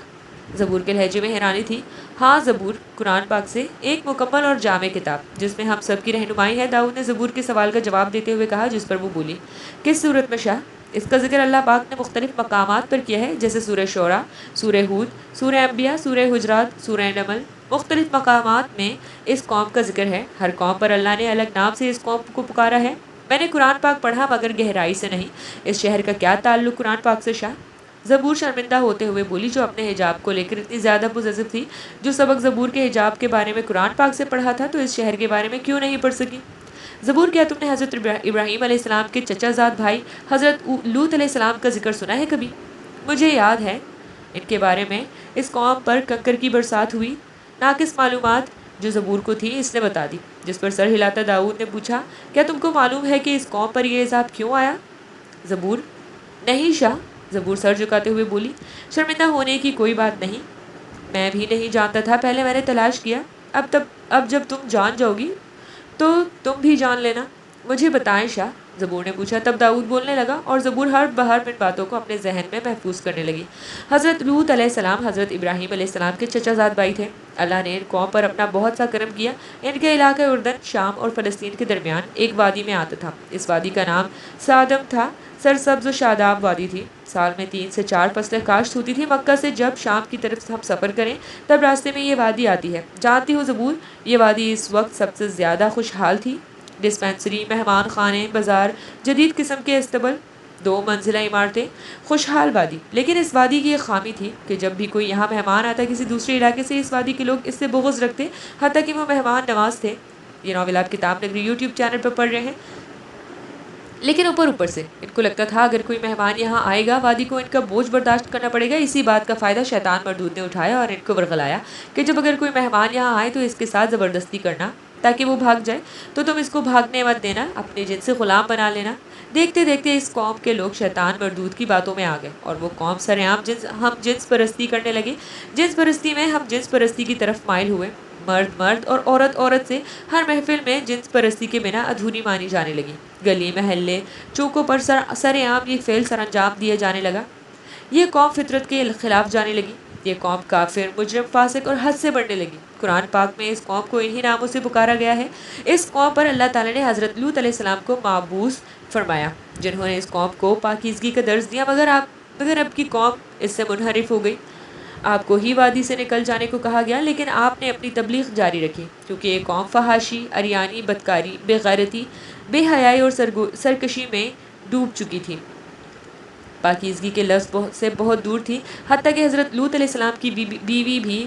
ज़बूर के लहजे में हैरानी थी। हाँ ज़बूर, कुरान पाक से, एक मुकम्मल और जामे किताब जिसमें हम सब की रहनुमाई है। दाऊद ने ज़बूर के सवाल का जवाब देते हुए कहा, जिस पर वो बोली, किस सूरत में शाह? इसका जिक्र अल्लाह पाक ने मुख्तलिफ मकामात पर किया है, जैसे सूरह शोरा, सूरह हूद, सूरह अंबिया, सूरह हुजरात, सूरह नमल। मुख्तलिफ मकामात में इस कौम का जिक्र है। हर कौम पर अल्लाह ने अलग नाम से इस कौम को पुकारा है। मैंने कुरान पाक पढ़ा, मगर गहराई से नहीं। इस शहर का क्या ताल्लुक़ कुरान पाक से शाह? ज़बूर शर्मिंदा होते हुए बोली, जो अपने हिजाब को लेकर इतनी ज़्यादा पोजेसिव थी। जो सबक ज़बूर के हिजाब के बारे में कुरान पाक से पढ़ा था, तो इस शहर के बारे में क्यों नहीं पढ़ सकी? ज़बूर, क्या तुमने हज़रत इब्राहीम अलैहिस्सलाम के चचाजाद भाई हज़रत लूत अलैहिस्सलाम का जिक्र सुना है कभी? मुझे याद है इनके बारे में इस कौम पर कंकर की बरसात हुई। नाकिस मालूमात जो ज़बूर को थी इसने बता दी, जिस पर सर हिलाता दाऊद ने पूछा, क्या तुमको मालूम है कि इस कौम पर यह इज़ाब क्यों आया? ज़बूर, नहीं शाह। ज़बूर सर झुकाते हुए बोली, शर्मिंदा होने की कोई बात नहीं, मैं भी नहीं जानता था, पहले मैंने तलाश किया। अब जब तुम जान जाओगी तो तुम भी जान लेना। मुझे बताएं शाह, ज़बूर ने पूछा। तब दाऊद बोलने लगा और ज़बूर हर बहर इन बातों को अपने जहन में महफूज करने लगी। हज़रत लूत अलैहिस्सलाम हज़रत इब्राहीम अलैहिस्सलाम के चचाजाद भाई थे। अल्लाह ने इन कौम पर अपना बहुत सा करम किया। इनके इलाके उर्दन, शाम और फ़लस्तीन के दरमियान एक वादी में आता था। इस वादी का नाम सादम था। सरसब्ज़ व शादाब वादी थी। साल में 3 से 4 फसलें काश्त होती थी। मक्का से जब शाम की तरफ हम सफ़र करें तब रास्ते में ये वादी आती है। जानती हो ज़बूर, ये वादी इस वक्त सबसे ज़्यादा खुशहाल थी। डिस्पेंसरी, मेहमान खाने, बाज़ार, जदीद किस्म के अस्तबल, 2 मंजिला इमारतें, खुशहाल वादी। लेकिन इस वादी की एक खामी थी कि जब भी कोई यहाँ मेहमान आता किसी दूसरे इलाके से, इस वादी के लोग इससे बुग़्ज़ रखते, हत्ता कि वो मेहमान नवाज थे। ये नावल आप किताब नगरी यूट्यूब चैनल पर पढ़ रहे हैं। लेकिन ऊपर ऊपर से इनको लगता था अगर कोई मेहमान यहाँ आएगा, वादी को इनका बोझ बर्दाश्त करना पड़ेगा। इसी बात का फ़ायदा शैतान मरदूद ने उठाया और इनको वर्गलाया कि जब अगर कोई मेहमान यहाँ आए तो इसके साथ ज़बरदस्ती करना ताकि वो भाग जाए, तो तुम इसको भागने मत देना, अपने जिन से ग़ुलाम बना लेना। देखते देखते इस कौम के लोग शैतान मरदूद की बातों में आ गए और वो कौम सरेआम जिन्स परस्ती करने लगे। जिन्स परस्ती में हम जिन्स परस्ती की तरफ माइल हुए। मर्द मर्द और औरत औरत से हर महफिल में जिन्स परस्ती के बिना अधूरी मानी जाने लगी। गली महल्ले चौकों पर सरेआम ये फेल सरअंजाम दिए जाने लगा। ये कौम फितरत के खिलाफ जाने लगी। ये कौम काफिर, मुजरिम, फासिक और हद से बढ़ने लगी। कुरान पाक में इस कौम को इन्हीं नामों से पुकारा गया है। इस कौम पर अल्लाह ताला ने हज़रत लूत अलैहिस्सलाम को माबूस फरमाया, जिन्होंने इस कौम को पाकीज़गी का दर्ज दिया, मगर अब की कौम इससे मुनहरिफ हो गई। आपको ही वादी से निकल जाने को कहा गया, लेकिन आपने अपनी तबलीग जारी रखी, क्योंकि ये कौम फहाशी, अरियानी, बदकारी, बेगैरती, बेहयाई और सरकशी में डूब चुकी थी। पाकीज़गी के लफ्ज़ से बहुत दूर थी। हत्ता कि हज़रत लूत अलैहिस्सलाम की बीवी भी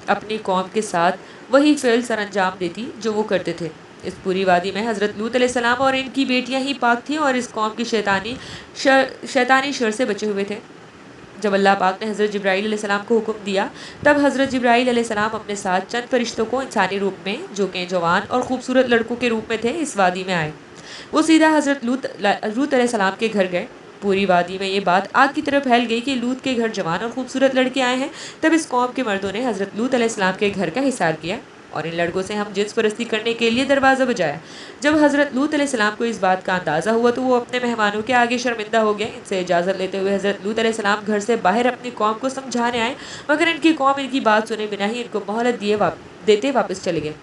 अपनी कौम के साथ वही फ़िल सरअंजाम देती जो वो करते थे। इस पूरी वादी में हज़रत लूत अलैहिस्सलाम और इनकी बेटियां ही पाक थीं और इस कौम की शैतानी शर से बचे हुए थे। जब अल्लाह पाक ने हज़रत जिब्राईल अलैहिस्सलाम को हुक्म दिया, तब हज़रत जिब्राईल अलैहिस्सलाम अपने साथ चंद फरिश्तों को इंसानी रूप में, जो कि जवान और ख़ूबसूरत लड़कों के रूप में थे, इस वादी में आए। वो सीधा हज़रत लूत अलैहिस्सलाम के घर गए। पूरी वादी में ये बात आग की तरह फैल गई कि लूत के घर जवान और खूबसूरत लड़के आए हैं। तब इस कौम के मर्दों ने हज़रत लूत अलैहिस्सलाम के घर का हिसार किया और इन लड़कों से हम जिन्स परस्ती करने के लिए दरवाज़ा बजाया। जब हज़रत लूत अलैहिस्सलाम को इस बात का अंदाज़ा हुआ तो वो अपने मेहमानों के आगे शर्मिंदा हो गए। इनसे इजाज़त लेते हुए हज़रत लूत अलैहिस्सलाम घर से बाहर अपनी कौम को समझाने आए, मगर इनकी कौम इनकी बात सुने बिना ही इनको मोहलत देते वापस चले गए।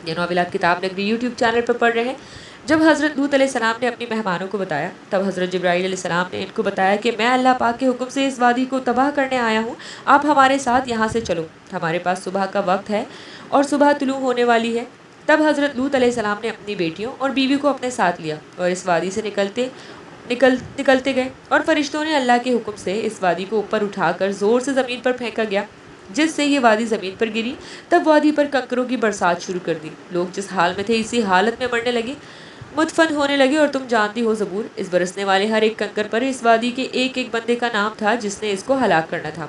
ये नावल आप किताब नगरी यूट्यूब चैनल पर पढ़ रहे हैं। जब हज़रत लूत अलैहिस्सलाम ने अपने मेहमानों को बताया, तब हज़रत जिब्राईल अलैहिस्सलाम ने इनको बताया कि मैं अल्लाह पाक के हुक्म से इस वादी को तबाह करने आया हूँ। आप हमारे साथ यहाँ से चलो, हमारे पास सुबह का वक्त है और सुबह तुलू होने वाली है। तब हज़रत लूत अलैहिस्सलाम ने अपनी बेटियों और बीवी को अपने साथ लिया और इस वादी से निकलते गए और फरिश्तों ने अल्लाह के हुक्म से इस वादी को ऊपर उठाकर ज़ोर से ज़मीन पर फेंका गया, जिससे ये वादी ज़मीन पर गिरी। तब वादी पर कंकरों की बरसात शुरू कर दी। लोग जिस हाल में थे इसी हालत में मरने लगे, मुतफन होने लगे। और तुम जानती हो ज़बूर, इस बरसने वाले हर एक कंकर पर इस वादी के एक एक बंदे का नाम था जिसने इसको हलाक करना था।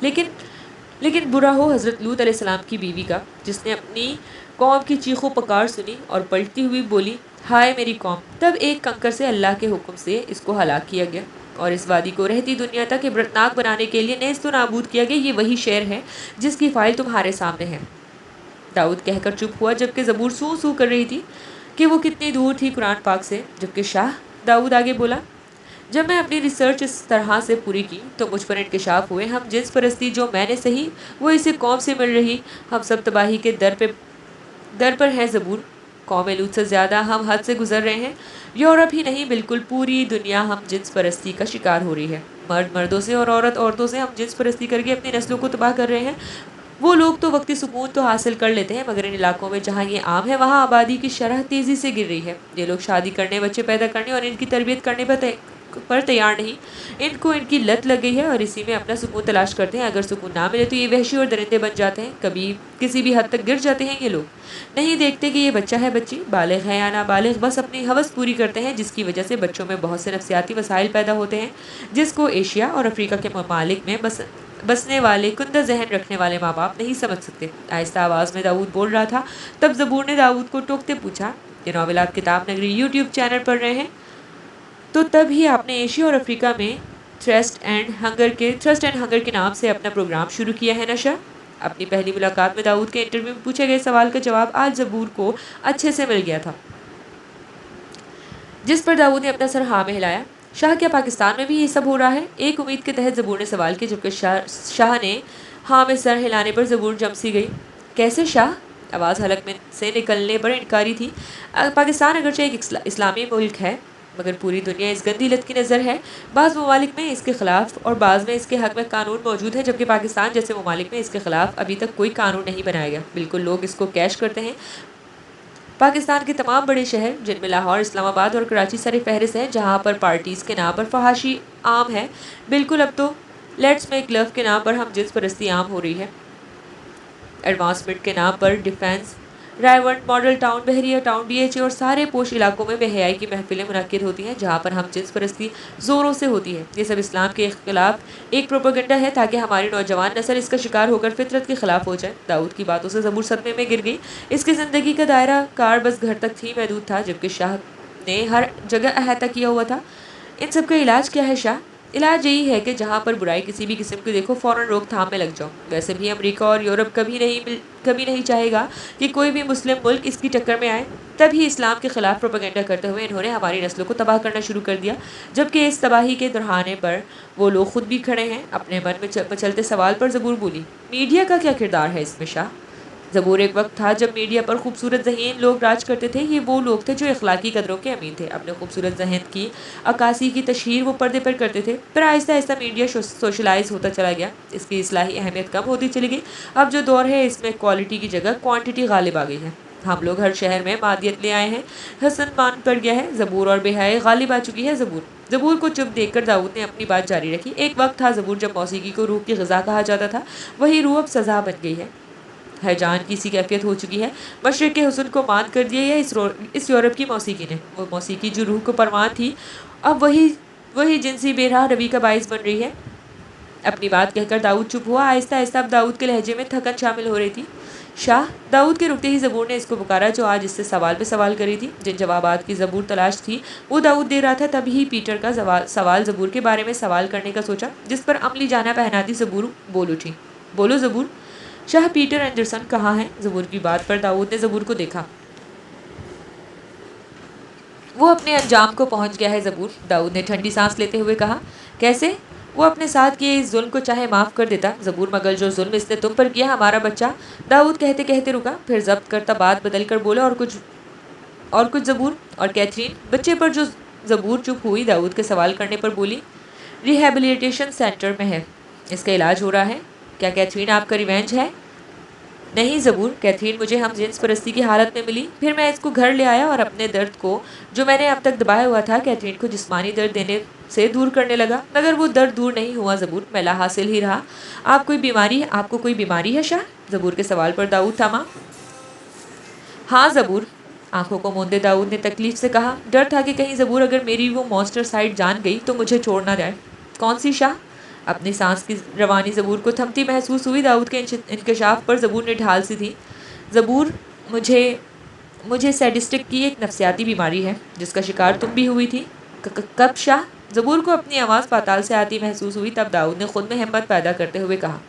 लेकिन बुरा हो हज़रत लूत अलैहिस्सलाम की बीवी का, जिसने अपनी कौम की चीखों पुकार सुनी और पलटती हुई बोली, हाय मेरी कौम। तब एक कंकर से अल्लाह के हुक्म से इसको हलाक किया गया और इस वादी को रहती दुनिया तक इबरतनाक बनाने के लिए नेस्त नाबूद किया गया। ये वही शेर है जिसकी फ़ाइल तुम्हारे सामने है। दाऊद कहकर चुप हुआ, जबकि ज़बूर सू सू कर रही थी कि वो कितनी दूर थी कुरान पाक से। जबकि शाह दाऊद आगे बोला, जब मैं अपनी रिसर्च इस तरह से पूरी की तो मुझ पर इंकशाफ हुए हम जिन्स परस्ती जो मैंने सही वो इसी कौम से मिल रही। हम सब तबाही के दर पर हैं ज़बूर। कौम लूत से ज़्यादा हम हद से गुजर रहे हैं। यूरोप ही नहीं, बिल्कुल पूरी दुनिया हम जिन्स परस्ती का शिकार हो रही है। मर्द मर्दों से और औरत औरतों से हम जिन्स परस्ती करके अपनी नस्लों को तबाह कर रहे हैं। वो लोग तो वक्ती सुकून तो हासिल कर लेते हैं, मगर इन इलाकों में जहाँ ये आम है वहाँ आबादी की शरह तेज़ी से गिर रही है। ये लोग शादी करने, बच्चे पैदा करने और इनकी तरबियत करने पर पर तैयार नहीं। इनको इनकी लत लग गई है और इसी में अपना सुकून तलाश करते हैं। अगर सुकून ना मिले तो ये वहशी और दरिंदे बन जाते हैं, कभी किसी भी हद तक गिर जाते हैं। ये लोग नहीं देखते कि ये बच्चा है बच्ची, बालिग है या नाबालिग, बस अपनी हवस पूरी करते हैं, जिसकी वजह से बच्चों में बहुत से नफसियाती वसाइल पैदा होते हैं, जिसको एशिया और अफ्रीका के ममालिक में बसने वाले कुंदा जहन रखने वाले माँ बाप नहीं समझ सकते। आहिस्ता आवाज़ में दाऊद बोल रहा था। तब ज़बूर ने दाऊद को टोकते पूछा, ये नावल आप किताब नगरी यूट्यूब चैनल पढ़ रहे हैं? तो तब ही आपने एशिया और अफ्रीका में थ्रस्ट एंड हंगर के नाम से अपना प्रोग्राम शुरू किया है नशा। अपनी पहली मुलाकात में दाऊद के इंटरव्यू में पूछे गए सवाल का जवाब आज ज़बूर को अच्छे से मिल गया था, जिस पर दाऊद ने अपना सर हाँ में हिलाया। शाह, क्या पाकिस्तान में भी ये सब हो रहा है? एक उम्मीद के तहत ज़बूर ने सवाल किया, जबकि शाह ने हाँ में सर हिलाने पर ज़बूर जम सी गई। कैसे शाह? आवाज़ हलक में से निकलने पर इनकारी थी। पाकिस्तान अगरचे एक इस्लामी मुल्क है, मगर पूरी दुनिया इस गंदी लत की नज़र है। बाज़ ममालिक में इसके ख़िलाफ़ और बाज़ में इसके हक़ में कानून मौजूद है, जबकि पाकिस्तान जैसे ममालिक में इसके ख़िलाफ़ अभी तक कोई कानून नहीं बनाया गया। बिल्कुल लोग इसको कैश करते हैं। पाकिस्तान के तमाम बड़े शहर, जिनमें लाहौर, इस्लामाबाद और कराची सर फहरिस्त हैं, जहाँ पर पार्टीज़ के नाम पर फहाशी आम है। बिल्कुल अब तो लेट्स मेक लव के नाम पर हम जिन्स परस्ती आम हो रही है। एडवांसमेंट के नाम पर डिफेंस, रायवंड, मॉडल टाउन, बहरिया टाउन, DHA और सारे पोश इलाकों में बेहयाई की महफिलें मुनक्किद होती हैं, जहाँ पर हम जिन्स परस्ती ज़ोरों से होती है। ये सब इस्लाम के खिलाफ एक प्रोपेगेंडा है, ताकि हमारी नौजवान नस्ल इसका शिकार होकर फितरत के खिलाफ हो जाए। दाऊद की बातों से ज़बूर सदमे में गिर गई। इसकी ज़िंदगी का दायरा कार बस घर तक ही महदूद था, जबकि शाह ने हर जगह अहाता किया हुआ था। इन सब का इलाज क्या है शाह? इलाज यही है कि जहाँ पर बुराई किसी भी किस्म की देखो, फ़ौरन रोकथाम में लग जाओ। वैसे भी अमेरिका और यूरोप कभी नहीं चाहेगा कि कोई भी मुस्लिम मुल्क इसकी टक्कर में आए। तभी इस्लाम के ख़िलाफ़ प्रोपेगेंडा करते हुए इन्होंने हमारी नस्लों को तबाह करना शुरू कर दिया, जबकि इस तबाही के दरहाने पर वो लोग खुद भी खड़े हैं। अपने मन में मचलते सवाल पर ज़बूर बोली, मीडिया का क्या किरदार है इसमें शाह? ज़बूर, एक वक्त था जब मीडिया पर खूबसूरत ज़हीन लोग राज करते थे। ये वो लोग थे जो इखलाकी कदरों के अमीन थे। अपने खूबसूरत जहन की अक्कासी की तशहीर वो पर्दे पर करते थे। फिर आहिस्ता आहिस्ता मीडिया सोशलाइज होता चला गया, इसकी इस्लाही अहमियत कम होती चली गई। अब जो दौर है, इसमें क्वालिटी की जगह क्वान्टिटी गालिब आ गई है। हम लोग हर शहर में मादियत ले आए हैं, हसन मान पड़ गया है। ज़बूर और बेहाई गालिब आ चुकी है। ज़बूर को चुप देखकर दाऊद ने अपनी बात जारी रखी। एक वक्त था ज़बूर जब मौसीकी को रूह की ग़िज़ा कहा जाता था, वही रूह अब सज़ा बन गई है। हैजान की सी कैफियत हो चुकी है। मशरिक़ के हुस्न को मात कर दिया है इस यूरोप की मौसीकी ने। वो मौसीकी जो रूह को परवान थी, अब वही जिनसी बेरहा रवि का बाइस बन रही है। अपनी बात कहकर दाऊद चुप हुआ। आहिस्ता आहिस्ता अब दाऊद के लहजे में थकन शामिल हो रही थी। शाह, दाऊद के रुकते ही ज़बूर ने इसको पुकारा, जो आज इससे सवाल पे सवाल करी थी। जिन जवाबात की ज़बूर तलाश थी वो दाऊद दे रहा था। तभी पीटर का सवाल ज़बूर के बारे में सवाल करने का सोचा, जिस पर अमली जाना पहनाती ज़बूर बोल उठी। बोलो ज़बूर। शाह, पीटर एंडरसन कहाँ हैं? ज़बूर की बात पर दाऊद ने ज़बूर को देखा। वो अपने अंजाम को पहुंच गया है ज़बूर, दाऊद ने ठंडी सांस लेते हुए कहा। कैसे? वो अपने साथ किए इस जुल्म को चाहे माफ़ कर देता ज़बूर, मगर जो जुल्म इसने तुम पर किया हमारा बच्चा। दाऊद कहते कहते रुका, फिर जब्त करता बात बदल कर बोला, और कुछ ज़बूर और कैथरीन। बच्चे पर जो ज़बूर चुप हुई, दाऊद के सवाल करने पर बोली, रिहेबिलिटेशन सेंटर में है, इसका इलाज हो रहा है। क्या कैथरीन आपका रिवेंज है? नहीं ज़बूर, कैथरीन मुझे हम जिन्स परस्ती की हालत में मिली, फिर मैं इसको घर ले आया और अपने दर्द को, जो मैंने अब तक दबाया हुआ था, कैथरीन को जिस्मानी दर्द देने से दूर करने लगा। मगर वो दर्द दूर नहीं हुआ ज़बूर, मैं लाहासिल ही रहा। आपको कोई बीमारी है शाह? ज़बूर के सवाल पर दाऊद थमा। हाँ ज़बूर, आंखों को मूंदे दाऊद ने तकलीफ से कहा। डर था कि कहीं ज़बूर अगर मेरी वो मॉन्स्टर साइड जान गई तो मुझे छोड़ ना जाए। कौन सी शाह? अपनी सांस की रवानी ज़बूर को थमती महसूस हुई। दाऊद के इंकशाफ पर ज़बूर ने ढाल सी थी। ज़बूर, मुझे सैडिस्टिक की एक नफसियाती बीमारी है, जिसका शिकार तुम भी हुई थी। कब शाह? ज़बूर को अपनी आवाज़ पाताल से आती महसूस हुई। तब दाऊद ने खुद में हिम्मत पैदा करते हुए कहा,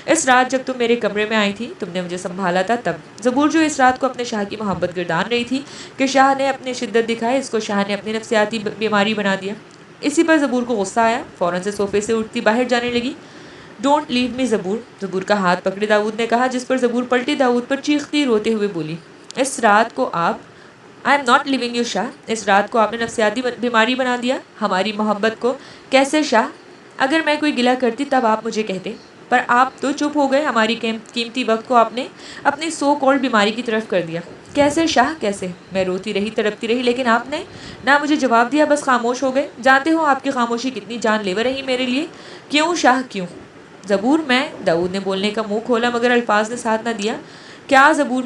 इस रात जब तुम मेरे कमरे में आई थी, तुमने मुझे संभाला था तब। ज़बूर, जो इस रात को अपने शाह की मोहब्बत गिरदान रही थी कि शाह ने अपनी शिद्दत दिखाई, इसको शाह ने अपनी नफसियाती बीमारी बना दिया। इसी पर ज़बूर को गुस्सा आया। फ़ौरन से सोफ़े से उठती बाहर जाने लगी। डोंट लीव मी ज़बूर, ज़बूर का हाथ पकड़े दाऊद ने कहा, जिस पर ज़बूर पलटी दाऊद पर चीखती रोते हुए बोली, इस रात को I am not living you Shah, इस रात को आपने नफसियाती बीमारी बना दिया हमारी मोहब्बत को। कैसे शाह? अगर मैं कोई गिला करती तब आप मुझे कहते। पर आप तो चुप हो गए, हमारी कीमती वक्त को आपने अपनी सो कॉल्ड बीमारी की तरफ कर दिया। कैसे शाह, कैसे? मैं रोती रही, तड़पती रही, लेकिन आपने ना मुझे जवाब दिया, बस खामोश हो गए। जानते हो आपकी खामोशी कितनी जानलेवा रही मेरे लिए। क्यों शाह, क्यों? ज़बूर मैं, दाऊद ने बोलने का मुंह खोला मगर अल्फाज ने साथ न दिया। क्या ज़बूर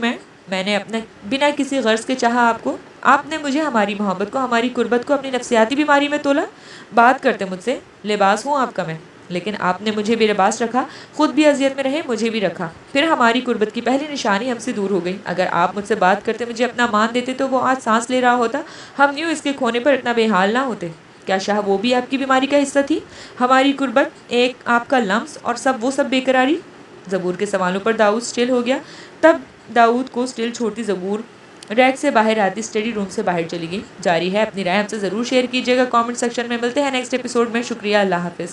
मैंने अपना बिना किसी गर्ज के चाहा आपको। आपने मुझे, हमारी मोहब्बत को, हमारी कुर्बत को अपनी नफ्सियाती बीमारी में तोला। बात करते मुझसे, लिबास हूँ आपका मैं, लेकिन आपने मुझे भी लिबास रखा, खुद भी अजियत में रहे, मुझे भी रखा। फिर हमारी कुर्बत की पहली निशानी हमसे दूर हो गई। अगर आप मुझसे बात करते, मुझे अपना मान देते, तो वो आज सांस ले रहा होता, हम यूँ इसके खोने पर इतना बेहाल ना होते। क्या शाह वो भी आपकी बीमारी का हिस्सा थी? हमारी कुर्बत, एक आपका लम्स और सब बेकरारी। ज़बूर के सवालों पर दाऊद स्टिल हो गया। तब दाऊद को स्टिल छोड़ती ज़बूर रैक से बाहर आती स्टडी रूम से बाहर चली गई। जारी है, अपनी राय हमसे ज़रूर शेयर कीजिएगा कमेंट सेक्शन में। मिलते हैं नेक्स्ट एपिसोड में। शुक्रिया, अल्लाह हाफिज़।